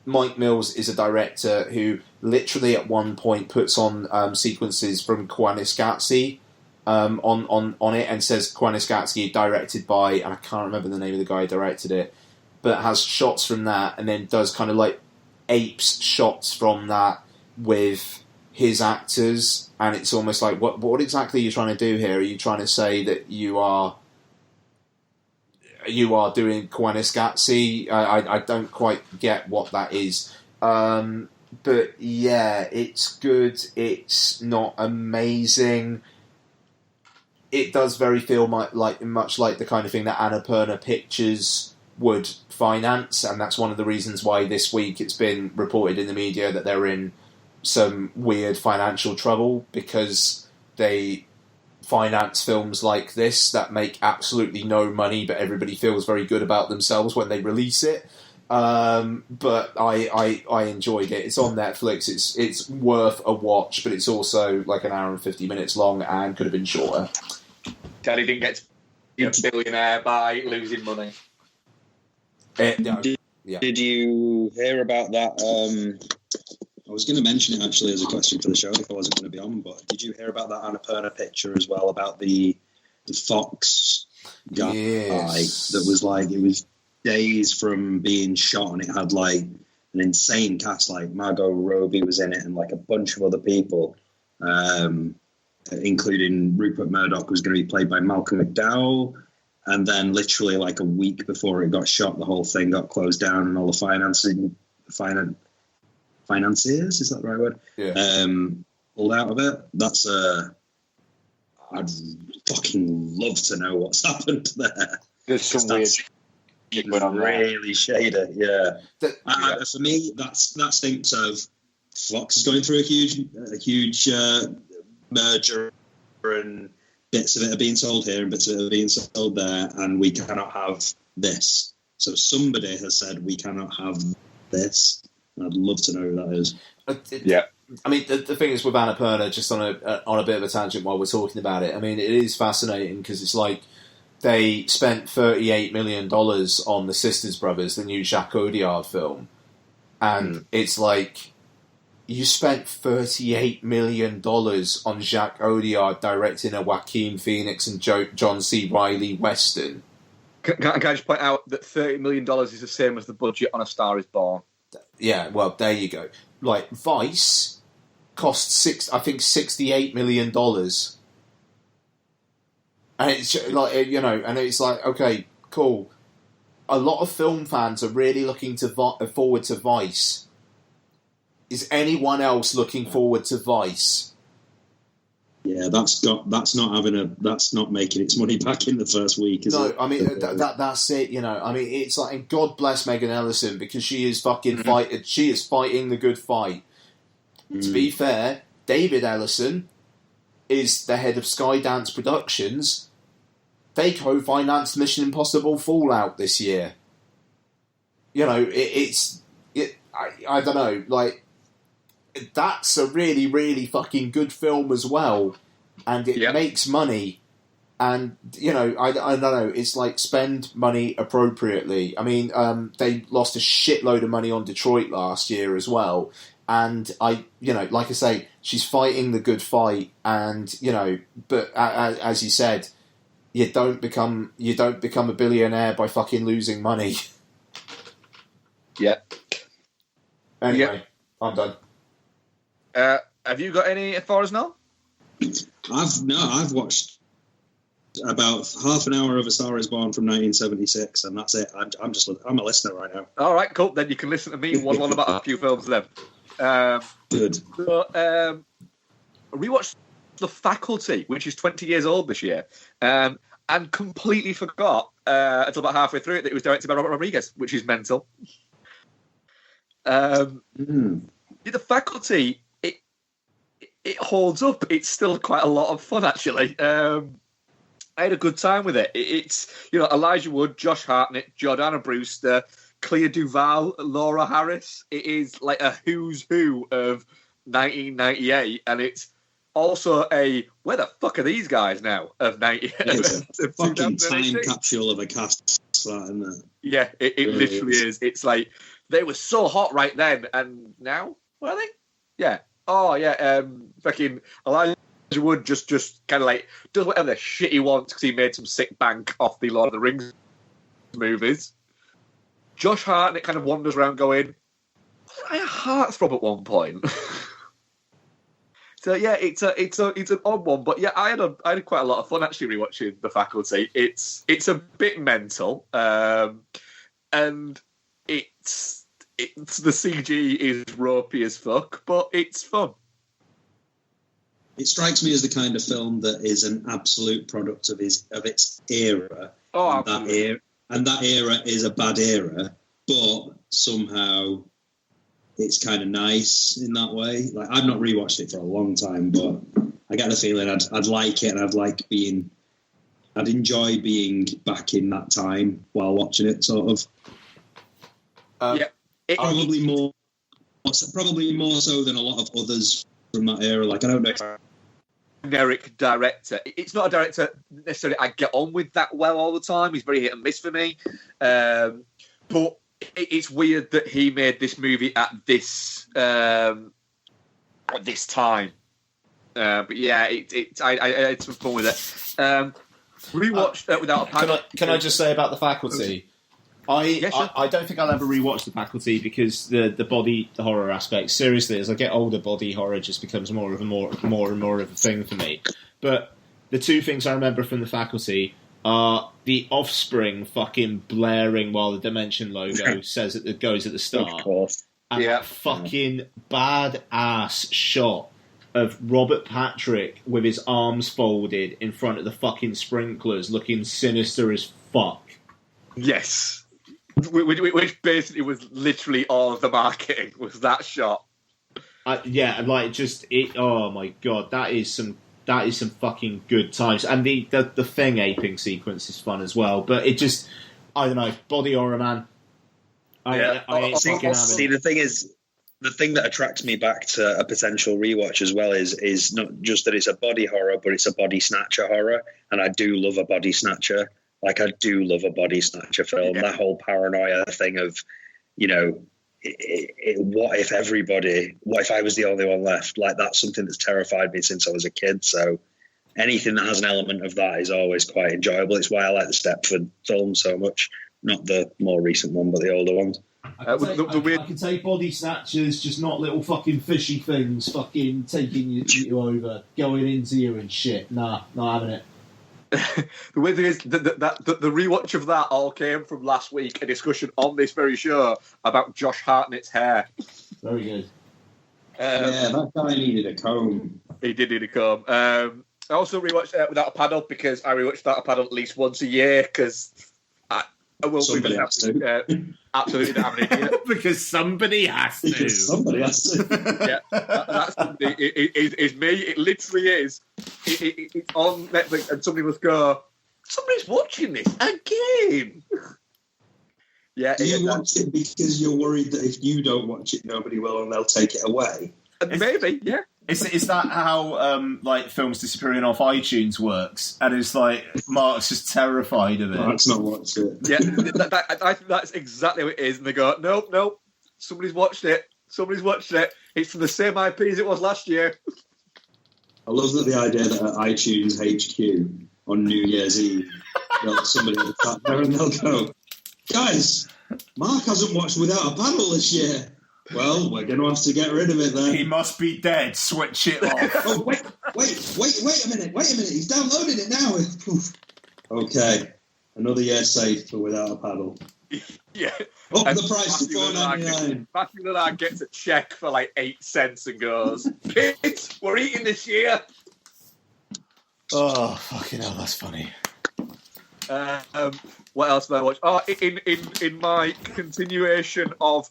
Mike Mills is a director who literally at one point puts on sequences from Koyaanisqatsi on it and says Koyaanisqatsi directed by, and I can't remember the name of the guy who directed it, but has shots from that and then does kind of like apes shots from that with his actors, and it's almost like, what exactly are you trying to do here? Are you trying to say that you are doing Koyaanisqatsi? I don't quite get what that is. But yeah, it's good. It's not amazing. It does very feel much like the kind of thing that Annapurna Pictures would finance, and that's one of the reasons why this week it's been reported in the media that they're in some weird financial trouble, because they finance films like this that make absolutely no money, but everybody feels very good about themselves when they release it. But I enjoyed it. It's on Netflix. It's worth a watch, but it's also like an hour and 50 minutes long and could have been shorter. Daddy didn't get to be a billionaire by losing money. Did you hear about that? I was going to mention it actually as a question for the show if I wasn't going to be on, but did you hear about that Annapurna picture as well, about the Fox guy that was like, it was days from being shot and it had like an insane cast, like Margot Robbie was in it and like a bunch of other people, including Rupert Murdoch, was going to be played by Malcolm McDowell. And then literally like a week before it got shot, the whole thing got closed down and all the financiers, is that the right word? Yeah. Pulled out of it. That's I'd fucking love to know what's happened there. There's some weird shit going on there. Really shady, yeah. For me, that stinks of Fox is going through a huge merger, and bits of it are being sold here and bits of it are being sold there, and we cannot have this. So somebody has said we cannot have this. I'd love to know who that is. Yeah. I mean, the thing is with Annapurna, just on a bit of a tangent while we're talking about it, I mean, it is fascinating because it's like they spent $38 million on The Sisters Brothers, the new Jacques Audiard film, and it's like, you spent $38 million on Jacques Audiard directing a Joaquin Phoenix and John C. Reilly Western. Can I just point out that $30 million is the same as the budget on A Star Is Born? Yeah, well, there you go. Like, Vice cost $68 million. And it's like, you know, and it's like, okay, cool. A lot of film fans are really looking forward to Vice. Is anyone else looking forward to Vice? Yeah, that's not making its money back in the first week, is it? No, I mean that's it. You know, I mean it's like, and God bless Megan Ellison, because she is fucking fighting. She is fighting the good fight. To be fair, David Ellison is the head of Skydance Productions. They co-financed Mission Impossible Fallout this year. You know, I don't know, like, that's a really, really fucking good film as well, and it makes money. And, you know, I don't know, it's like, spend money appropriately. I mean, they lost a shitload of money on Detroit last year as well. And you know, like I say, she's fighting the good fight, and, you know, but as you said, you don't become a billionaire by fucking losing money. Yeah. Anyway, I'm done. Have you got any for us now? I've watched about half an hour of A Star Is Born from 1976, and that's it. I'm a listener right now. All right, cool. Then you can listen to me one about a few films then. Good. So, I rewatched The Faculty, which is 20 years old this year, and completely forgot until about halfway through it that it was directed by Robert Rodriguez, which is mental. The Faculty, it holds up. It's still quite a lot of fun, actually. I had a good time with it. It's, you know, Elijah Wood, Josh Hartnett, Jordana Brewster, Clea Duvall, Laura Harris. It is like a who's who of 1998, and it's also a where the fuck are these guys now of 98? It's a fucking time capsule of a cast, isn't it? Yeah, it literally is. It's like they were so hot right then, and now where are they? Yeah. Oh yeah. Fucking Elijah Wood just kind of like does whatever the shit he wants because he made some sick bank off the Lord of the Rings movies. Josh Hartnett kind of wanders around going, "Was I a heartthrob at one point?" So yeah, it's an odd one, but yeah, I had quite a lot of fun actually rewatching The Faculty. It's a bit mental, and it's the CG is ropey as fuck, but it's fun. It strikes me as the kind of film that is an absolute product of its era. Oh, and absolutely. that era is a bad era, but somehow it's kind of nice in that way. Like, I've not rewatched it for a long time, but I get the feeling I'd like it, and I'd enjoy being back in that time while watching it, sort of. Probably more so than a lot of others from that era. Like, I don't know if generic director. It's not a director necessarily I get on with that well all the time. He's very hit and miss for me. But it's weird that he made this movie at this time. But yeah, I had some fun with it. Rewatched Without a Panic. Can I just say about The Faculty? I don't think I'll ever rewatch The Faculty because the body horror aspect. Seriously, as I get older, body horror just becomes more and more of a thing for me. But the two things I remember from The Faculty are the Offspring fucking blaring while the Dimension logo says it goes at the start, of course, and that fucking badass shot of Robert Patrick with his arms folded in front of the fucking sprinklers, looking sinister as fuck. Yes. Which basically was literally all of the marketing, was that shot. Oh my god, that is some fucking good times. And the Thing aping sequence is fun as well. But it just, I don't know, body horror, man. See, the thing is, the thing that attracts me back to a potential rewatch as well is not just that it's a body horror, but it's a body snatcher horror. And I do love a body snatcher. Like, I do love a body snatcher film. Yeah. That whole paranoia thing of, you know, what if I was the only one left? Like, that's something that's terrified me since I was a kid. So anything that has an element of that is always quite enjoyable. It's why I like the Stepford film so much. Not the more recent one, but the older ones. I can say body snatchers, just not little fucking fishy things fucking taking you over, going into you and shit. Nah, not having it. The weird thing is the rewatch of that all came from last week, a discussion on this very show about Josh Hartnett's hair. Very good. That guy needed a comb. He did need a comb. I also rewatched Without a Paddle because I rewatch Without a Paddle at least once a year because I will Somebody has to. Absolutely not have an idiot. Because somebody has to. Because somebody has to. Yeah, that's somebody. It's me. It literally is. It's on Netflix, and somebody must go, somebody's watching this again. Yeah. Do you watch it because you're worried that if you don't watch it, nobody will, and they'll take it away? Maybe, yeah. Is that how like films disappearing off iTunes works? And it's like Mark's just terrified of it. Mark's not watched it. Yeah, I think that's exactly what it is. And they go, nope, somebody's watched it. It's from the same IP as it was last year. I love the idea that at iTunes HQ on New Year's Eve, somebody will sat there and they'll go, guys, Mark hasn't watched Without a Paddle this year. Well, we're going to have to get rid of it then. He must be dead. Switch it off. Oh, wait a minute. He's downloaded it now. Okay. Another year safe for Without a Paddle. Yeah. Up the price to $4.99. Matthew Lillard gets a check for like 8 cents and goes, kids, we're eating this year. Oh, fucking hell, that's funny. What else did I watch? Oh, in my continuation of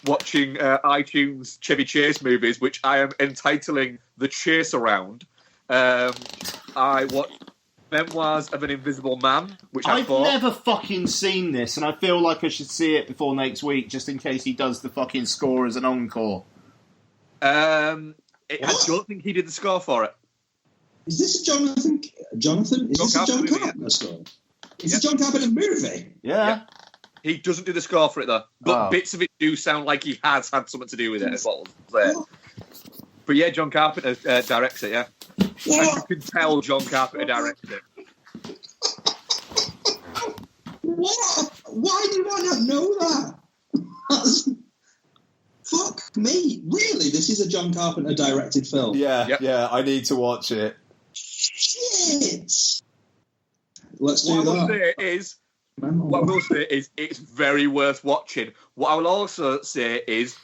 watching iTunes Chevy Chase movies, which I am entitling The Chase Around, I watched Memoirs of an Invisible Man, which I've never fucking seen this, and I feel like I should see it before next week, just in case he does the fucking score as an encore. I don't think he did the score for it. Is this a Jonathan? Is this a John Carpenter story? Is it John Carpenter movie? Yeah. He doesn't do the score for it, though. But bits of it do sound like he has had something to do with it as well. But yeah, John Carpenter directs it, yeah. And you can tell John Carpenter directed it. What? Why did I not know that? Fuck me. Really? This is a John Carpenter directed film? Yeah, I need to watch it. Shit. Let's do that. What I will say is it's very worth watching. What I will also say is...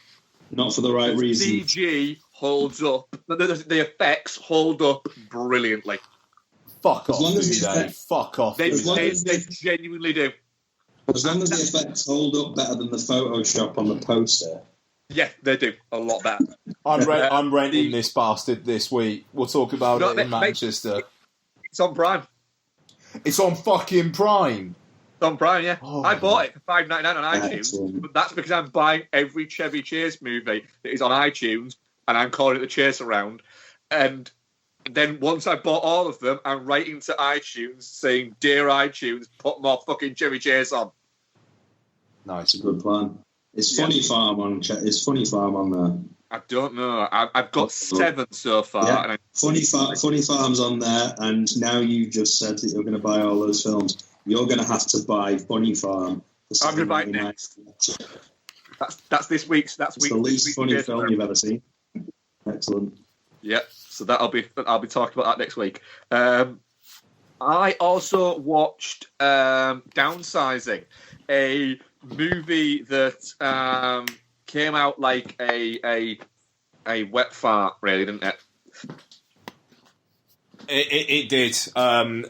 Not for the right reason. CG holds up. The effects hold up brilliantly. Fuck off, Fuck off. They genuinely do. As long as the effects hold up better than the Photoshop on the poster. Yeah, they do. A lot better. I'm renting this bastard this week. We'll talk about it in Manchester. It's on Prime. It's on fucking Prime. It's on Prime, yeah. Oh. I bought it for $5.99 on iTunes, but that's because I'm buying every Chevy Chase movie that is on iTunes, and I'm calling it The Chase Around. And then once I bought all of them, I'm writing to iTunes saying, "Dear iTunes, put more fucking Chevy Chase on." Nice, a good plan. Is Funny Farm on there? I don't know. I've got 7 so far. Yeah. And Funny Farm's on there, and now you just said that you're going to buy all those films. You're going to have to buy Funny Farm. I'm going to buy it next. That's this week's. That's the least funny film you've ever seen. Excellent. Yeah, so I'll be talking about that next week. I also watched Downsizing, a movie that came out like a wet fart, really, didn't it? It did.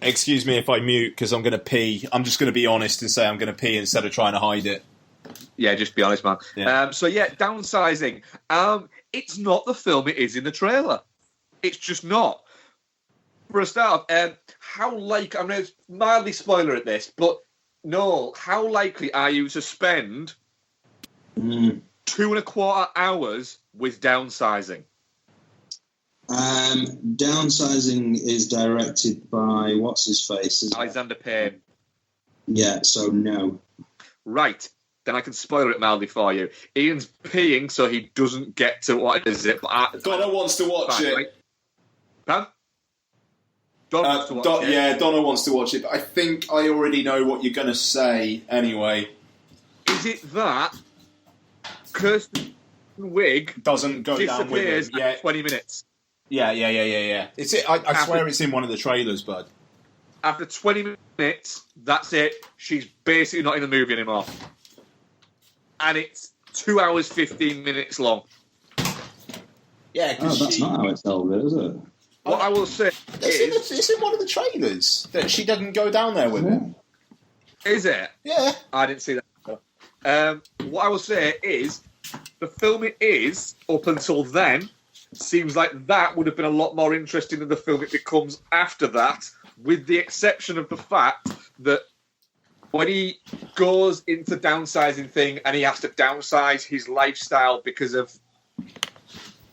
Excuse me if I mute because I'm going to pee. I'm just going to be honest and say I'm going to pee instead of trying to hide it. Yeah, just be honest, man. Yeah. Downsizing. It's not the film it is in the trailer. It's just not. For a start, I'm going to mildly spoiler at this, but Noel, how likely are you to spend 2.25 hours with Downsizing? Downsizing is directed by what's his face? Alexander Payne. Yeah, so no. Right. Then I can spoiler it mildly for you. Ian's peeing, so he doesn't get to what is it. But Connor wants to watch it. Right? Pam? Don wants to watch it. Yeah, Donna wants to watch it, but I think I already know what you're going to say anyway. Is it that Kirsten Wiig doesn't go down with disappears him? at 20 minutes? Yeah. It's it. I swear it's in one of the trailers, bud. After 20 minutes, that's it. She's basically not in the movie anymore. And it's 2 hours, 15 minutes long. Yeah, that's not how it's told, is it? What I will say it's in one of the trailers that she doesn't go down there with him. Is it? Yeah. I didn't see that. What I will say is, the film it is, up until then, seems like that would have been a lot more interesting than the film it becomes after that, with the exception of the fact that when he goes into the downsizing thing and he has to downsize his lifestyle because of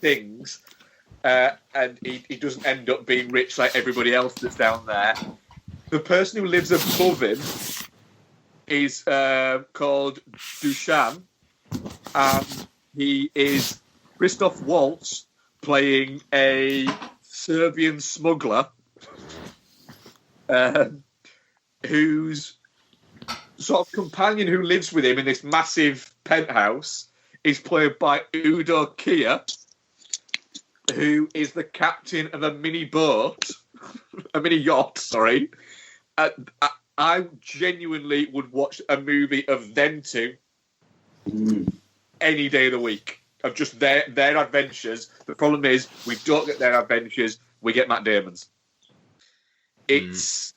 things, and he doesn't end up being rich like everybody else that's down there, the person who lives above him is called Dushan, and he is Christoph Waltz playing a Serbian smuggler whose sort of companion who lives with him in this massive penthouse is played by Udo Kier, who is the captain of a mini yacht, sorry. I genuinely would watch a movie of them two any day of the week, of just their adventures. The problem is, we don't get their adventures, we get Matt Damon's. There's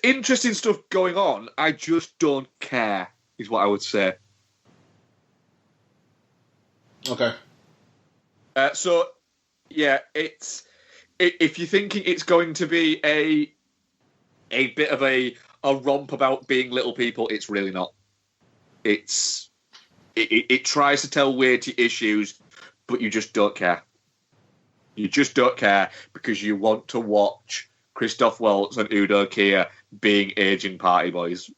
interesting stuff going on, I just don't care, is what I would say. Okay. So, yeah, if you're thinking it's going to be a bit of a romp about being little people, it's really not. It tries to tell weighty issues, but you just don't care. You just don't care because you want to watch Christoph Waltz and Udo Kier being aging party boys.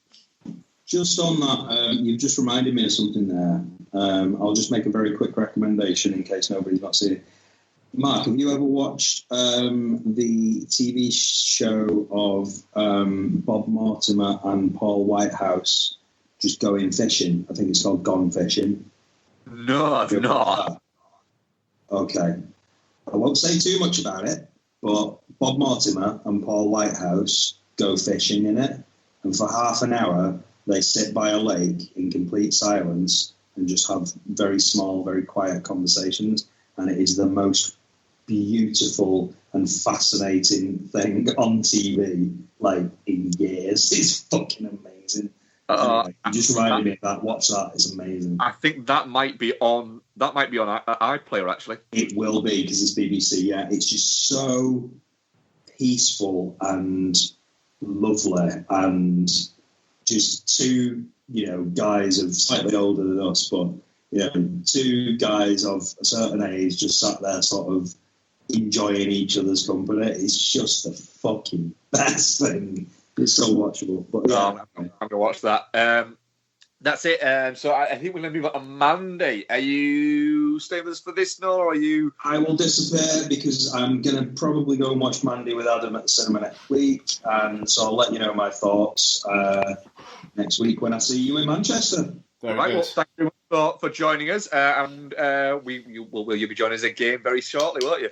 Just on that, you've just reminded me of something there. I'll just make a very quick recommendation in case nobody's not seen it. Mark, have you ever watched the TV show of Bob Mortimer and Paul Whitehouse just going fishing? I think it's called Gone Fishing. No, I've not. Okay. I won't say too much about it, but Bob Mortimer and Paul Whitehouse go fishing in it, and for half an hour they sit by a lake in complete silence and just have very small, very quiet conversations, and it is the most beautiful and fascinating thing on TV, like, in years. It's fucking amazing. Anyway, you just reminded me of that. Watch that; it's amazing. I think that might be on iPlayer, actually. It will be because it's BBC. Yeah, it's just so peaceful and lovely, and just two, guys of slightly older than us, but two guys of a certain age just sat there, sort of enjoying each other's company. It's just the fucking best thing. It's so watchable. But yeah, I'm going to watch that. That's it. So I think we're going to move on to Mandy. Are you staying with us for this, Noel, or are you... I will disappear because I'm going to probably go and watch Mandy with Adam at the cinema next week. And so I'll let you know my thoughts next week when I see you in Manchester. Very good. Well, thank you for joining us. And you'll be joining us again very shortly, won't you?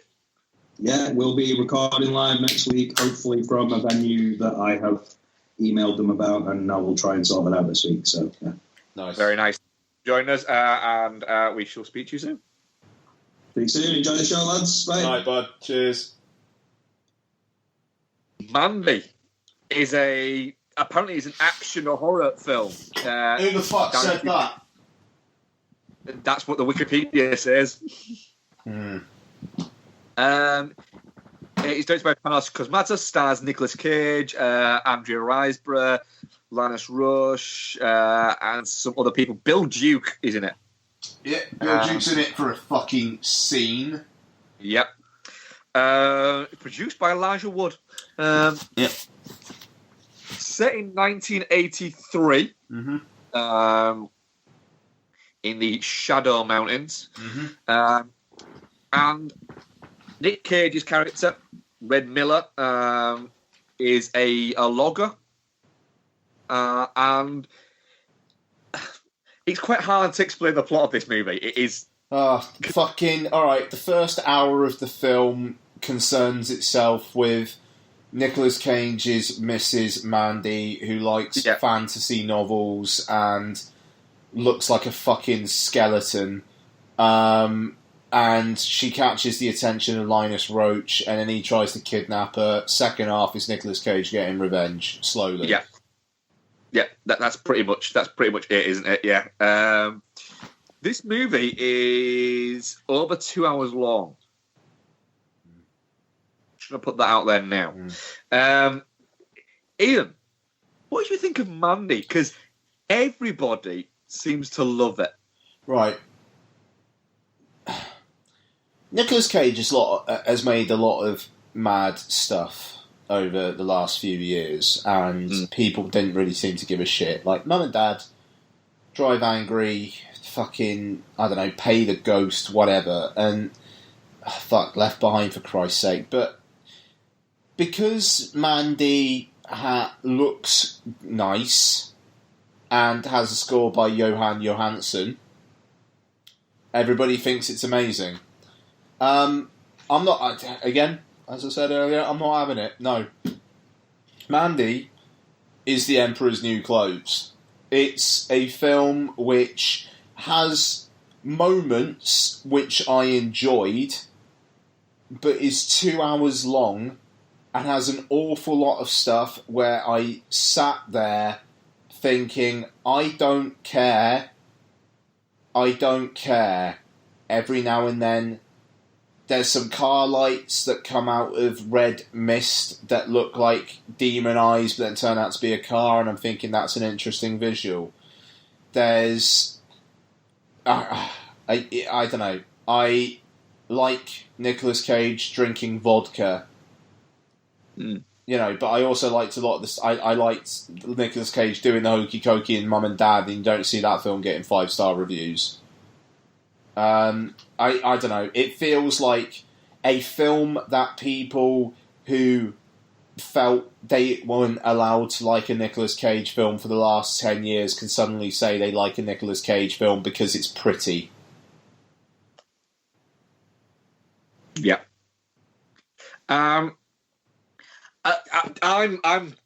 Yeah, we'll be recording live next week, hopefully from a venue that I have emailed them about, and I will try and sort that out this week. So, yeah. Nice. Very nice. Join us, and we shall speak to you soon. Speak soon. Enjoy the show, lads. Bye. All right, bud. Cheers. Mandy is apparently an action or horror film. Who the fuck said that? That's what the Wikipedia says. It's directed by Panos Cosmatos, stars Nicolas Cage, Andrea Riseborough, Linus Rush, and some other people. Bill Duke is in it. Yeah, Bill Duke's in it for a fucking scene. Yep. Produced by Elijah Wood. Yep. Set in 1983. Mm-hmm. In the Shadow Mountains. Mm-hmm. And Nick Cage's character, Red Miller, is a logger. And it's quite hard to explain the plot of this movie. It is... Fucking... Alright, the first hour of the film concerns itself with Nicolas Cage's Mrs. Mandy, who likes fantasy novels and looks like a fucking skeleton. And she catches the attention of Linus Roach, and then he tries to kidnap her. Second half is Nicolas Cage getting revenge, slowly. Yeah, that's pretty much it, isn't it? Yeah. This movie is over 2 hours long. Should I put that out there now? Ian, what do you think of Mandy? Because everybody seems to love it. Right. Nicolas Cage has made a lot of mad stuff over the last few years, and people didn't really seem to give a shit. Like Mum and Dad, Drive Angry, fucking, I don't know, Pay the Ghost, whatever, and Left Behind for Christ's sake. But because Mandy looks nice and has a score by Johan Johansson, everybody thinks it's amazing. I'm not, again, as I said earlier, I'm not having it. No. Mandy is the Emperor's New Clothes. It's a film which has moments which I enjoyed, but is 2 hours long and has an awful lot of stuff where I sat there thinking, I don't care. Every now and then, there's some car lights that come out of red mist that look like demon eyes, but then turn out to be a car, and I'm thinking that's an interesting visual. There's... I don't know. I like Nicolas Cage drinking vodka. You know, but I also liked a lot of this. I liked Nicolas Cage doing the hokey cokey in Mum and Dad, and you don't see that film getting 5-star reviews. I don't know. It feels like a film that people who felt they weren't allowed to like a Nicolas Cage film for the last 10 years can suddenly say they like a Nicolas Cage film because it's pretty. Yeah. I'm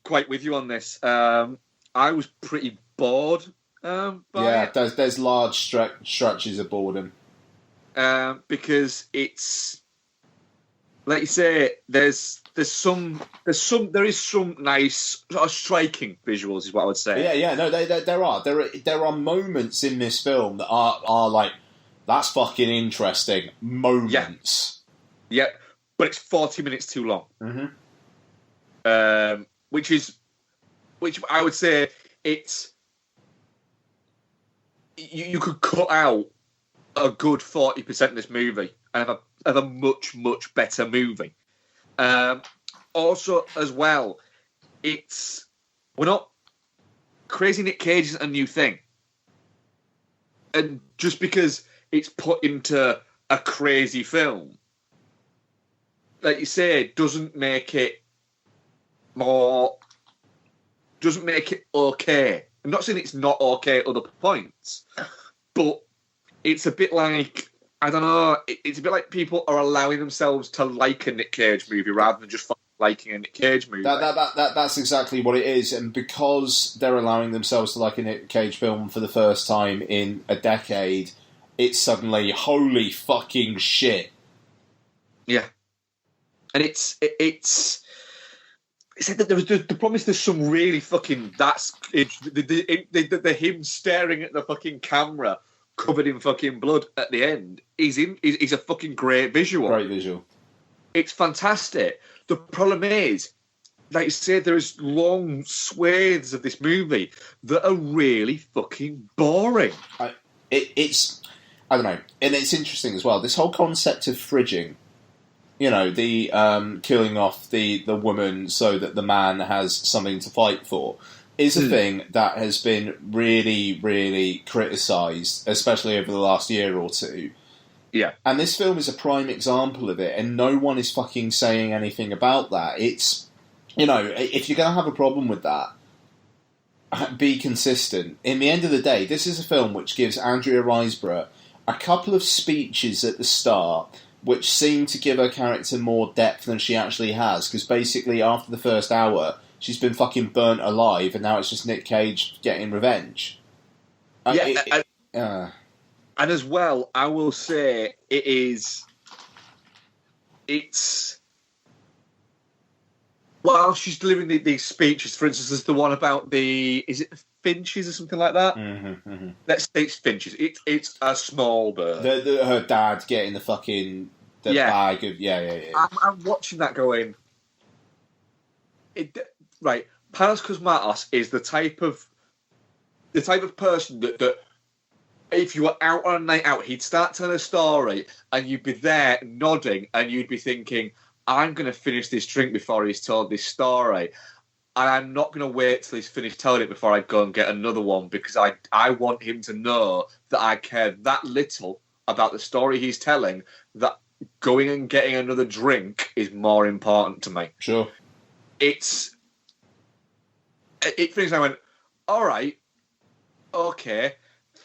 quite with you on this. I was pretty bored by it. There's large stretches of boredom. Because it's, like you say, there is some nice, sort of striking visuals, is what I would say. No, there are moments in this film that are like, that's fucking interesting. Moments. Yeah, but it's 40 minutes too long. Which I would say it's, you could cut out a good 40% of this movie and have a much, much better movie. Also, as well, we're not, Crazy Nick Cage isn't a new thing. And just because it's put into a crazy film, like you say, doesn't make it okay. I'm not saying it's not okay at other points, but it's a bit like, I don't know, it's a bit like people are allowing themselves to like a Nick Cage movie rather than just liking a Nick Cage movie. That's exactly what it is, and because they're allowing themselves to like a Nick Cage film for the first time in a decade, it's suddenly, holy fucking shit. Yeah. And it's said that the promise there's some really fucking, the him staring at the fucking camera covered in fucking blood at the end is a fucking great visual. Great visual. It's fantastic. The problem is, like you said, there's long swathes of this movie that are really fucking boring. It's I don't know, and it's interesting as well. This whole concept of fridging, you know, the killing off the woman so that the man has something to fight for, is a thing that has been really, really criticised, especially over the last year or two. Yeah. And this film is a prime example of it, and no one is fucking saying anything about that. It's, if you're going to have a problem with that, be consistent. In the end of the day, this is a film which gives Andrea Riseborough a couple of speeches at the start which seem to give her character more depth than she actually has, because basically after the first hour, she's been fucking burnt alive, and now it's just Nick Cage getting revenge. And as well, I will say it's while she's delivering these speeches, for instance, there's the one about is it the finches or something like that? Mm-hmm, mm-hmm. Let's say it's finches. It's a small bird. Her dad getting the fucking bag of I'm watching that going. Right, Panos Cosmatos is the type of person that if you were out on a night out, he'd start telling a story and you'd be there nodding and you'd be thinking, I'm going to finish this drink before he's told this story. And I'm not going to wait till he's finished telling it before I go and get another one, because I want him to know that I care that little about the story he's telling that going and getting another drink is more important to me. Sure. It finished and I went, all right, okay,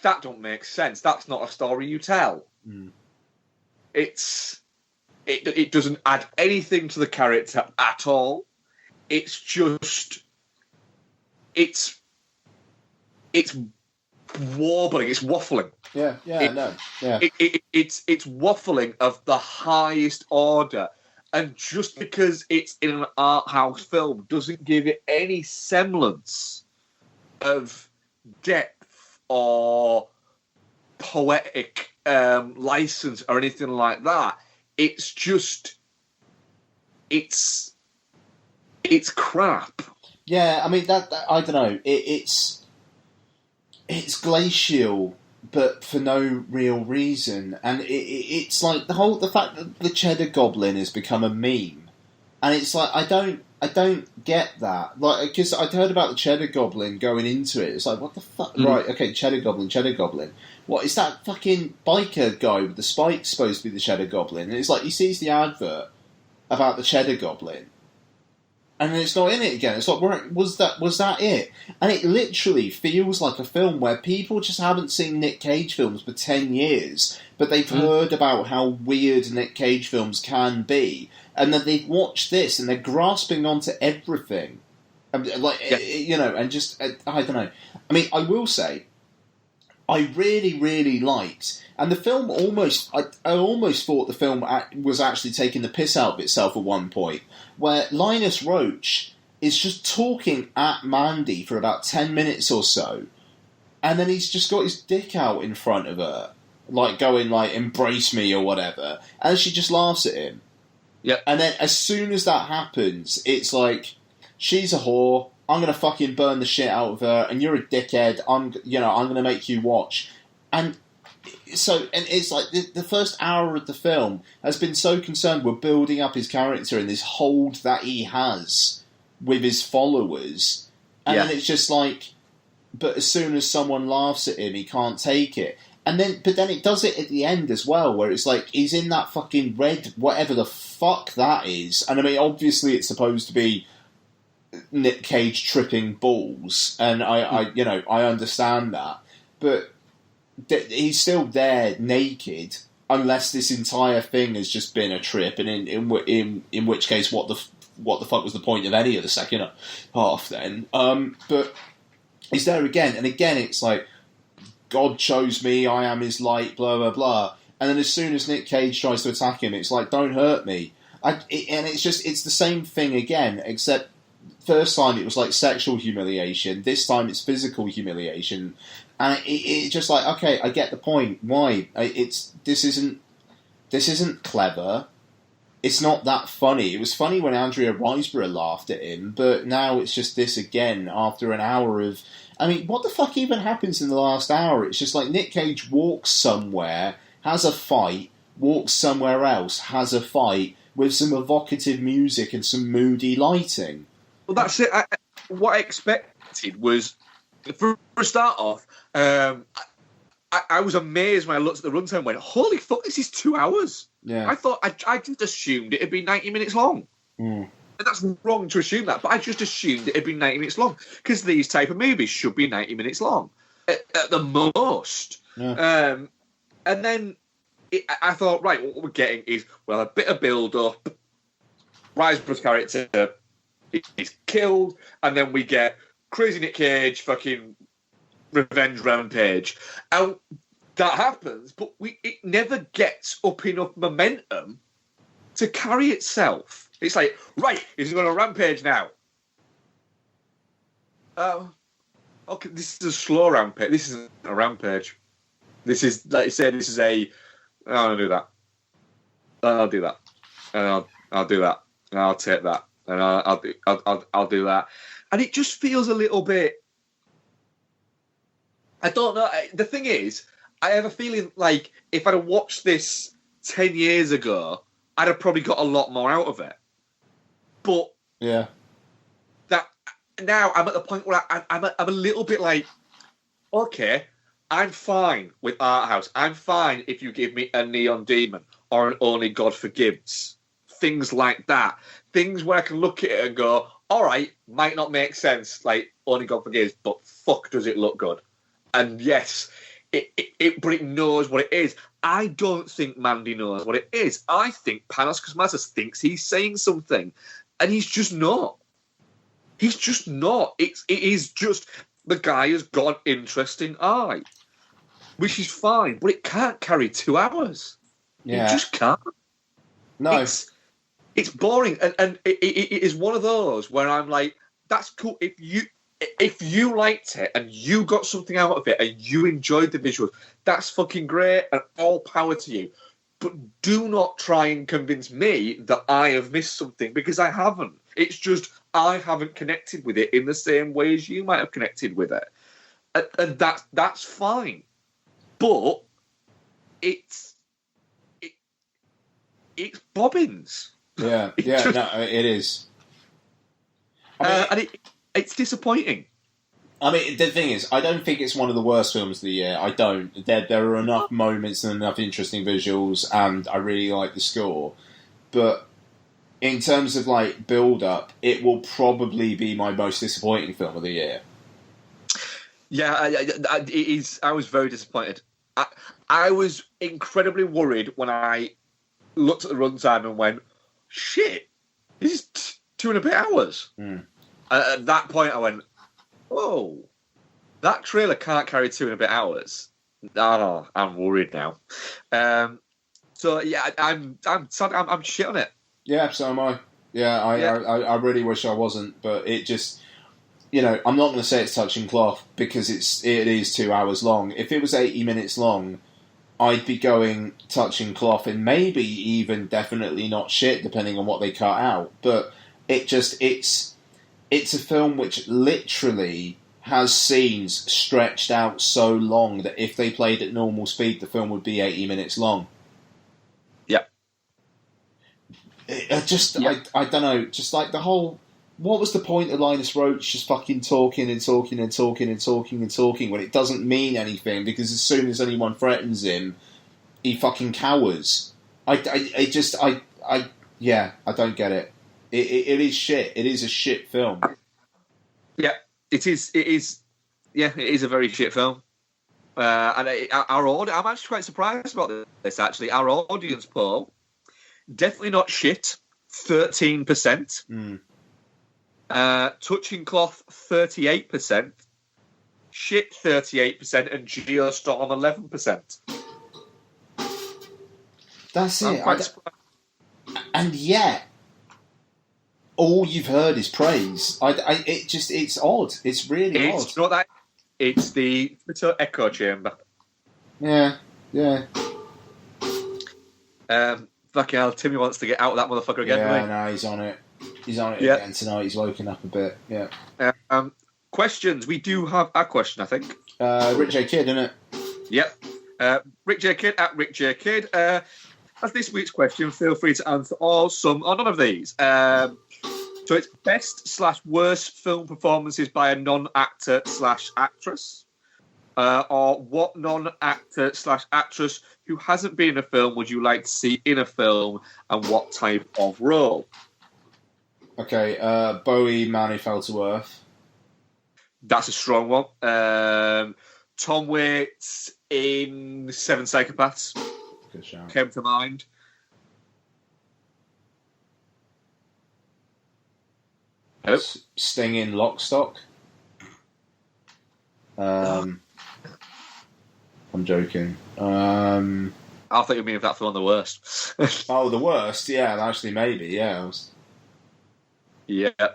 that don't make sense. That's not a story you tell. Mm. It doesn't add anything to the character at all. It's just it's warbling. It's waffling. It's waffling of the highest order, and just because it's in an art house film doesn't give it any semblance of depth or poetic license or anything like that. It's just it's crap. Yeah, I mean that I don't know. It's glacial, but for no real reason, and it's like the fact that the Cheddar Goblin has become a meme, and it's like I don't get that, like, because I'd heard about the Cheddar Goblin going into it. It's like, what the fuck? Right, okay, Cheddar Goblin. What is that fucking biker guy with the spikes supposed to be the Cheddar Goblin? And it's like he sees the advert about the Cheddar Goblin, and then it's not in it again. It's like, was that it? And it literally feels like a film where people just haven't seen Nick Cage films for 10 years, but they've heard about how weird Nick Cage films can be, and then they've watched this and they're grasping onto everything. And just, I don't know. I mean, I will say, I really, really liked, and the film I almost thought the film was actually taking the piss out of itself at one point, where Linus Roach is just talking at Mandy for about 10 minutes or so, and then he's just got his dick out in front of her, like going like, embrace me or whatever, and she just laughs at him. Yep. And then as soon as that happens, it's like, she's a whore, I'm going to fucking burn the shit out of her, and you're a dickhead, I'm going to make you watch. And so, and it's like, the first hour of the film has been so concerned with building up his character and this hold that he has with his followers. And then it's just like, but as soon as someone laughs at him, he can't take it. And then, but then it does it at the end as well, where it's like, he's in that fucking red, whatever the fuck that is. And I mean, obviously it's supposed to be Nick Cage tripping balls, and I understand that, but he's still there naked, unless this entire thing has just been a trip, and in which case, what the fuck was the point of any of the second half then? But he's there again, and again it's like, God chose me, I am his light, blah blah blah, and then as soon as Nick Cage tries to attack him, it's like, don't hurt me, and it's the same thing again, except first time it was like sexual humiliation, this time it's physical humiliation, and it's just like, okay, I get the point. Why? This isn't clever. It's not that funny. It was funny when Andrea Riseborough laughed at him, but now it's just this again after an hour of. I mean, what the fuck even happens in the last hour? It's just like Nick Cage walks somewhere, has a fight, walks somewhere else, has a fight with some evocative music and some moody lighting. Well, that's it. What I expected was, for a start off, I I was amazed when I looked at the runtime and went, holy fuck, this is 2 hours. Yeah. I thought, I just assumed it'd be 90 minutes long. Mm. And that's wrong to assume that, but I just assumed it'd be 90 minutes long because these type of movies should be 90 minutes long at the most. Yeah. And then I thought, right, what we're getting is, well, a bit of build-up. Riseborough's character is killed, and then we get crazy Nick Cage fucking revenge rampage. And that happens, but it never gets up enough momentum to carry itself. It's like, right, he's going to rampage now. Okay, this is a slow rampage. This isn't a rampage. This is, like I said, this is a, I'll do that. I'll do that. And I'll do that. And I'll take that. And I'll do that. And it just feels a little bit, I don't know. The thing is, I have a feeling like if I'd have watched this 10 years ago, I'd have probably got a lot more out of it. But yeah, that now I'm at the point where I'm a little bit like, okay, I'm fine with Art House. I'm fine if you give me a Neon Demon or an Only God Forgives. Things like that. Things where I can look at it and go, all right, might not make sense, like Only God Forgives, but fuck, does it look good? And yes, but it knows what it is. I don't think Mandy knows what it is. I think Panos Cosmatos thinks he's saying something, and he's just not. He's just not. It is just the guy has got an interesting eye, which is fine, but it can't carry 2 hours. Yeah. It just can't. No. It's boring, and it is one of those where I'm like, that's cool. If you liked it and you got something out of it and you enjoyed the visuals, that's fucking great and all power to you. But do not try and convince me that I have missed something, because I haven't. It's just I haven't connected with it in the same way as you might have connected with it. And that's fine. But it's bobbins. Yeah, it is. I mean, it's disappointing. I mean, the thing is, I don't think it's one of the worst films of the year. I don't. There are enough moments and enough interesting visuals, and I really like the score. But in terms of like build-up, it will probably be my most disappointing film of the year. Yeah, it is. I was very disappointed. I was incredibly worried when I looked at the runtime and went, shit, this is 2 and a bit hours. At that point, I went, oh, that trailer can't carry 2 and a bit hours. Oh, I'm worried now. So yeah, I'm sad. I'm shit on it. Yeah, so am I. Yeah, I really wish I wasn't, but it just, I'm not going to say it's touching cloth because it is 2 hours long. If it was 80 minutes long, I'd be going touching cloth and maybe even definitely not shit, depending on what they cut out. But it's a film which literally has scenes stretched out so long that if they played at normal speed, the film would be 80 minutes long. Yeah. I don't know, just like the whole... What was the point of Linus Roach just fucking talking and talking and talking and talking and talking when it doesn't mean anything, because as soon as anyone threatens him, he fucking cowers. I don't get it. It is shit. It is a shit film. Yeah, it is. Yeah, it is a very shit film. And I'm actually quite surprised about this, actually. Our audience poll, definitely not shit, 13%. Touching cloth, 38%. Shit, 38%. And Geostorm, 11%. That's I'm it. quite surprised. And yet, all you've heard is praise. It's odd. It's really odd. It's not that. It's the Twitter echo chamber. Yeah. Fucking hell, Timmy wants to get out of that motherfucker again. Yeah, no, he's on it. He's on it again tonight. He's woken up a bit. Yeah. Questions. We do have a question, I think. Rick J. Kidd, isn't it? Yep. Rick J. Kidd at Rick J. Kidd. As this week's question, feel free to answer all, some, or none of these. So it's best/worst film performances by a non-actor/actress. Or what non-actor / actress who hasn't been in a film would you like to see in a film, and what type of role? Okay, Bowie, Man Who Fell to Earth. That's a strong one. Tom Waits in Seven Psychopaths Good shout. came to mind. Hello? Sting in Lock, Stock. I'm joking. I thought you mean if that's the one the worst. Oh, the worst? Yeah, actually, maybe. Yeah. Yeah.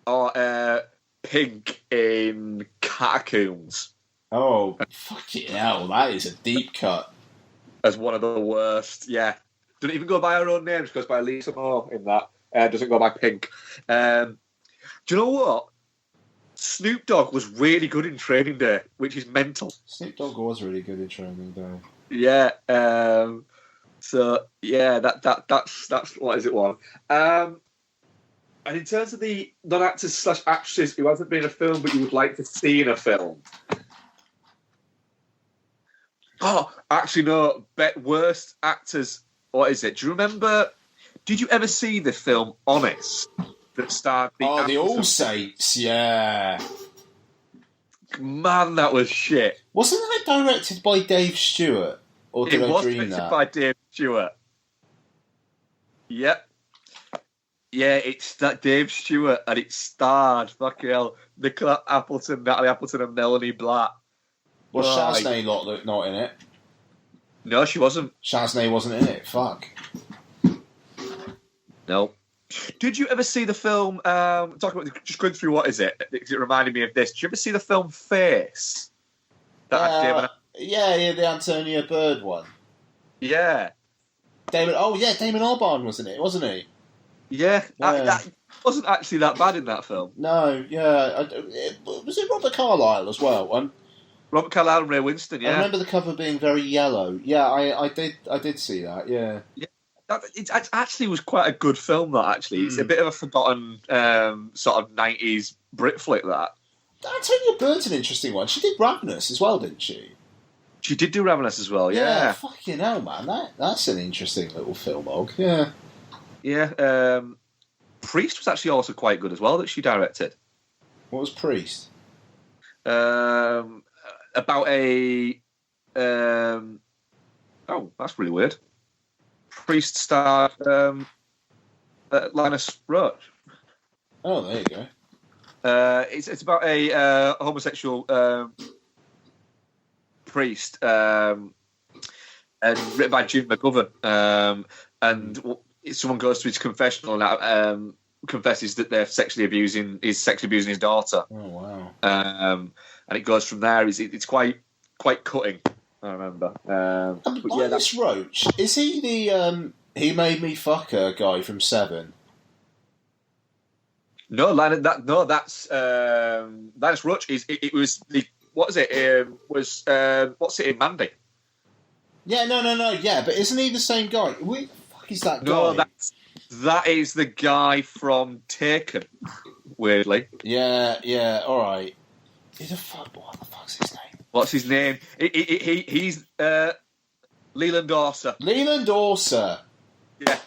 Or Pink in Catacombs Oh, fucking hell! That is a deep cut. as one of the worst. Yeah. Doesn't even go by her own name, just goes by Lisa Moore in that. Doesn't go by Pink. Do you know what? Snoop Dogg was really good in Training Day, which is mental. Snoop Dogg was really good in Training Day. Yeah. So yeah, that's what is it one. And in terms of the non-actors / actresses who hasn't been in a film but you would like to see in a film. Oh, actually no. Worst actors. What is it? Do you remember? Did you ever see the film Honest that starred The All Saints, yeah. Man, that was shit. Wasn't that directed by Dave Stewart? Or did It I was dream directed that? by Dave Stewart. Yep. Yeah, it's that Dave Stewart, and it starred fucking hell, Nicola Appleton, Natalie Appleton, and Melanie Blatt. Was Right. Shaznay not in it? No, she wasn't. Shaznay wasn't in it. Fuck. No. Did you ever see the film? Talking about just going through what is it? Because it reminded me of this. Did you ever see the film Face? That had Damon. Yeah, the Antonia Bird one. Yeah, Damon Albarn was in it, wasn't he? yeah. Yeah. That wasn't actually that bad in that film. No, yeah. Was it Robert Carlyle as well? Robert Carlyle and Ray Winston. I Yeah, remember the cover being very yellow. Yeah, I did see that. Yeah. it actually was quite a good film. That actually, it's a bit of a forgotten sort of 90s Brit flick. That Antonia Bird's an interesting one. She did Ravenous as well, didn't she? she did do Ravenous as well. Yeah, Fucking hell, man. That's an interesting little film, Og. Yeah. yeah. Priest was actually also quite good as well. That she directed. What was Priest? About a oh, that's really weird. Priest starred Linus Roach. Oh, there you go. It's about a homosexual priest and written by Jim McGovern. And someone goes to his confessional and confesses that he's sexually abusing his daughter. Oh, wow. And it goes from there. It's quite cutting. I remember. Linus Roach, is he the He Made Me Fuck Her guy from Seven? No, that's Linus Roach. It was the what is it? Was what's it in Mandy? Yeah, no, yeah, but isn't he the same guy? Who the fuck is that guy? No, that is the guy from Taken. Weirdly, yeah, all right. What the fuck's his name? what's his name? He's Leland Orser. Leland Orser. Yeah.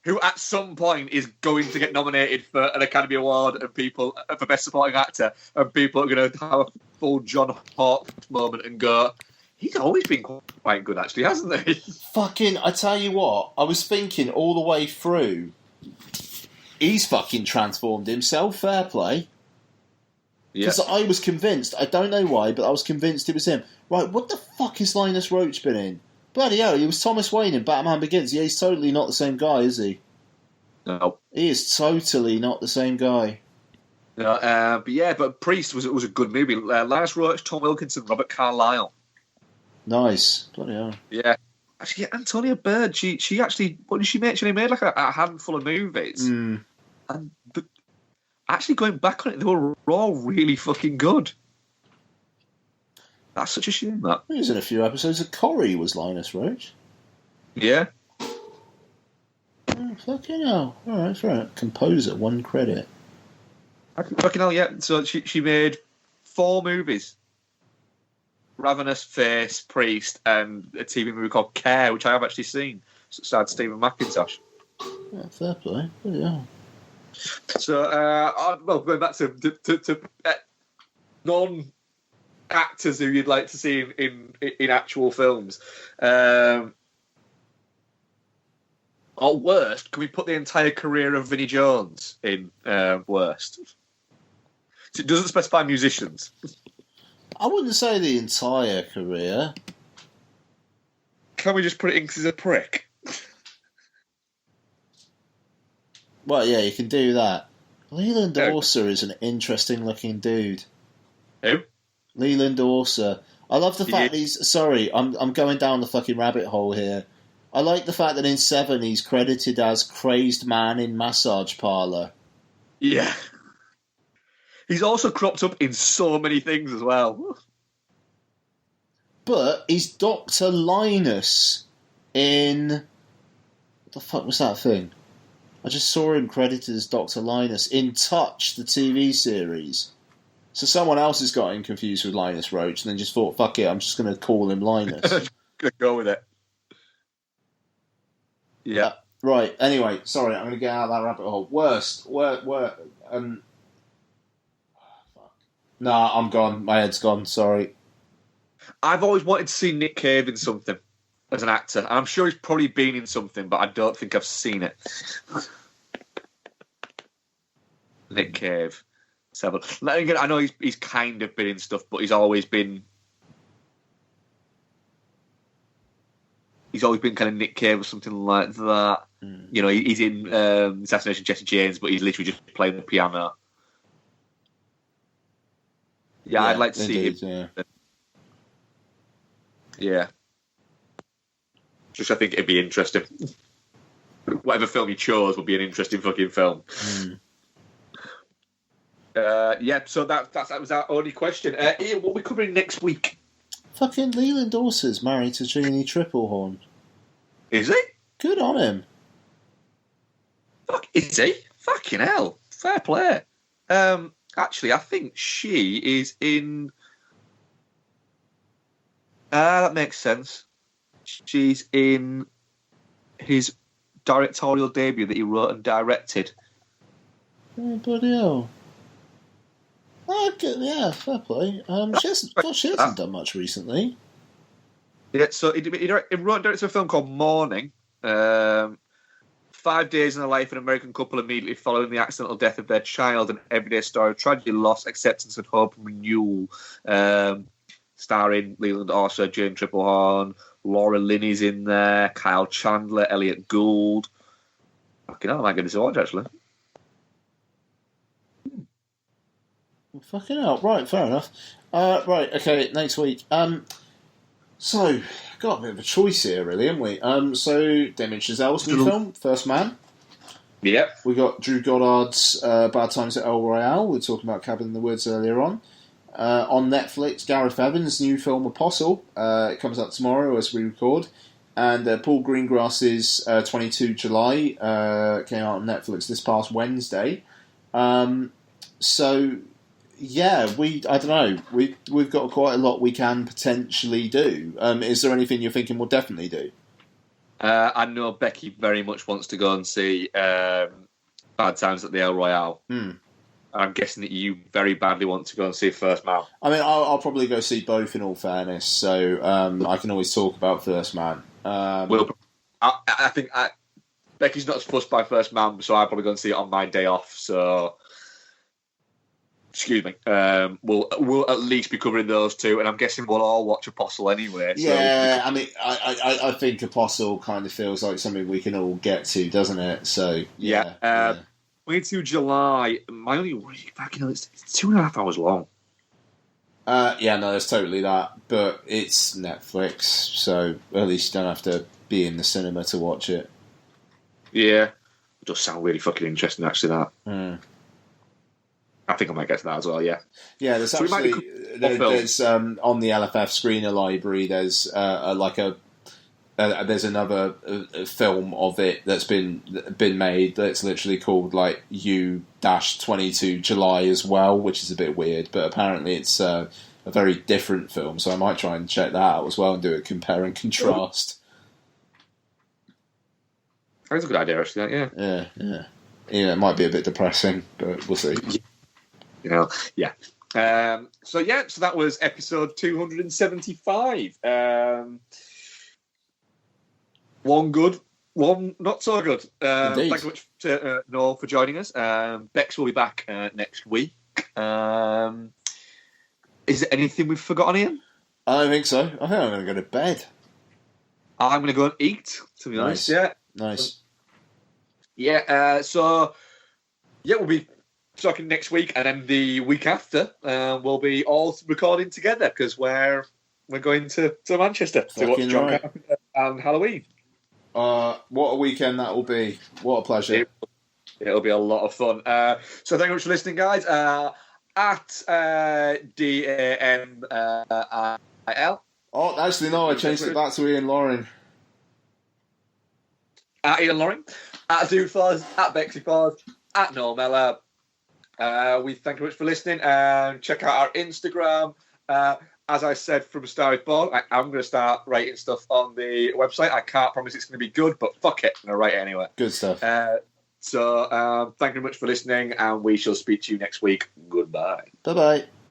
Who at some point is going to get nominated for an Academy Award and people for Best Supporting Actor, and people are going to have a full John Hawke moment and go, he's always been quite good, actually, hasn't he? Fucking, I tell you what, I was thinking all the way through, he's fucking transformed himself, fair play. Because I was convinced, I don't know why, but I was convinced it was him. Right, what the fuck has Linus Roach been in? Bloody hell, he was Thomas Wayne in Batman Begins. Yeah, he's totally not the same guy, is he? No. He is totally not the same guy. No, but Priest was a good movie. Linus Roach, Tom Wilkinson, Robert Carlyle. Nice. Bloody hell. Yeah. Actually, yeah, Antonia Bird, she actually, what did she make? She made like a handful of movies. Mm. And actually going back on it, they were all really fucking good. That's such a shame, that. He was in a few episodes of Corrie, was Linus Roach. Yeah. Oh, fucking hell. Alright, fair enough. Composer, 1 credit. Fucking hell, yeah. So she made 4 movies. Ravenous, Face, Priest, and a TV movie called Care, which I have actually seen. So it starred Stephen McIntosh. Yeah, fair play. Yeah. So, going back to non-actors who you'd like to see in actual films. Or worst, can we put the entire career of Vinnie Jones in worst? So it doesn't specify musicians. I wouldn't say the entire career. Can we just put it in because he's a prick? Well, yeah, you can do that. Leland Orser is an interesting looking dude. Who? Leland Orser. I love the fact that he's... Sorry, I'm going down the fucking rabbit hole here. I like the fact that in 7 he's credited as Crazed Man in Massage Parlour. Yeah. He's also cropped up in so many things as well. But he's Dr. Linus in... What the fuck was that thing? I just saw him credited as Dr. Linus in Touch, the TV series. So someone else has got him confused with Linus Roach and then just thought, fuck it, I'm just going to call him Linus. Gonna go with it. Yeah. Right, anyway, sorry, I'm going to get out of that rabbit hole. Worst. Nah, I'm gone. My head's gone, sorry. I've always wanted to see Nick Cave in something as an actor. I'm sure he's probably been in something, but I don't think I've seen it. Nick Cave. Again, I know he's kind of been in stuff, but he's always been kind of Nick Cave or something like that. Mm. You know, he's in Assassination Jesse James, but he's literally just playing the piano. Yeah, I'd like to see him. Yeah. Just I think it'd be interesting. Whatever film he chose would be an interesting fucking film. Mm. So that was our only question. Ian, what are we covering next week? Fucking Leland Orser's married to Jeannie Triplehorn. Is he? Good on him. Fuck, is he? Fucking hell. Fair play. Actually, I think she is in... that makes sense. She's in his directorial debut that he wrote and directed. Oh, bloody hell. Okay, yeah, fair play. She hasn't done much recently. Yeah, so he wrote and directed a film called Morning. 5 days in the life of an American couple immediately following the accidental death of their child, an everyday story of tragedy, loss, acceptance, and hope and renewal. Starring Leland Orser, Jane Triplehorn, Laura Linney's in there, Kyle Chandler, Elliot Gould. Fucking hell, I might get this to watch, actually. Fucking hell. Right, fair enough. Right, okay, next week. So, got a bit of a choice here, really, haven't we? So, Damien Chazelle's new film, First Man. Yep. We got Drew Goddard's Bad Times at El Royale. We were talking about Cabin in the Woods earlier on. On Netflix, Gareth Evans' new film, Apostle. It comes out tomorrow as we record. And Paul Greengrass's 22 July came out on Netflix this past Wednesday. So... Yeah, I don't know. We've got quite a lot we can potentially do. Is there anything you're thinking we'll definitely do? I know Becky very much wants to go and see Bad Times at the El Royale. I'm guessing that you very badly want to go and see First Man. I mean, I'll probably go see both in all fairness, so I can always talk about First Man. I think Becky's not as fussed by First Man, so I'll probably go and see it on my day off, so... Excuse me. We'll at least be covering those two, and I'm guessing we'll all watch Apostle anyway. So yeah, I mean, I think Apostle kind of feels like something we can all get to, doesn't it? So yeah. 22 July. My only worry, it's 2.5 hours long. Yeah, no, it's totally that, but it's Netflix, so at least you don't have to be in the cinema to watch it. Yeah, it does sound really fucking interesting, actually. That. I think I might get to that as well, yeah. Yeah, there's actually... There's on the LFF screener library, there's like a there's another film of it that's been made that's literally called like U-22 July as well, which is a bit weird, but apparently it's a very different film, so I might try and check that out as well and do a compare and contrast. That's a good idea, actually. Yeah. Yeah, it might be a bit depressing, but we'll see. Yeah. So that was episode 275. One good, one not so good. Thanks so much to Noel for joining us. Bex will be back next week. Is there anything we've forgotten, Ian? I don't think so. I think I'm going to go to bed. I'm going to go and eat, to be honest. Yeah. Nice. Yeah, we'll be talking next week, and then the week after, we'll be all recording together because we're going to Manchester to watch John Carpenter and Halloween. What a weekend that will be! What a pleasure! It'll be a lot of fun. So thank you much for listening, guys. At DAMIL. Oh, actually, no, I changed it back to Ian Loring. At Ian Loring, at Dude Fuzz, at Bexy Fuzz, at Noel Mellor. We thank you much for listening, and check out our Instagram. As I said from the start, I'm going to start writing stuff on the website. I can't promise it's going to be good, but fuck it, I'm going to write it anyway. Good stuff. So thank you very much for listening, and we shall speak to you next week. Goodbye. Bye-bye.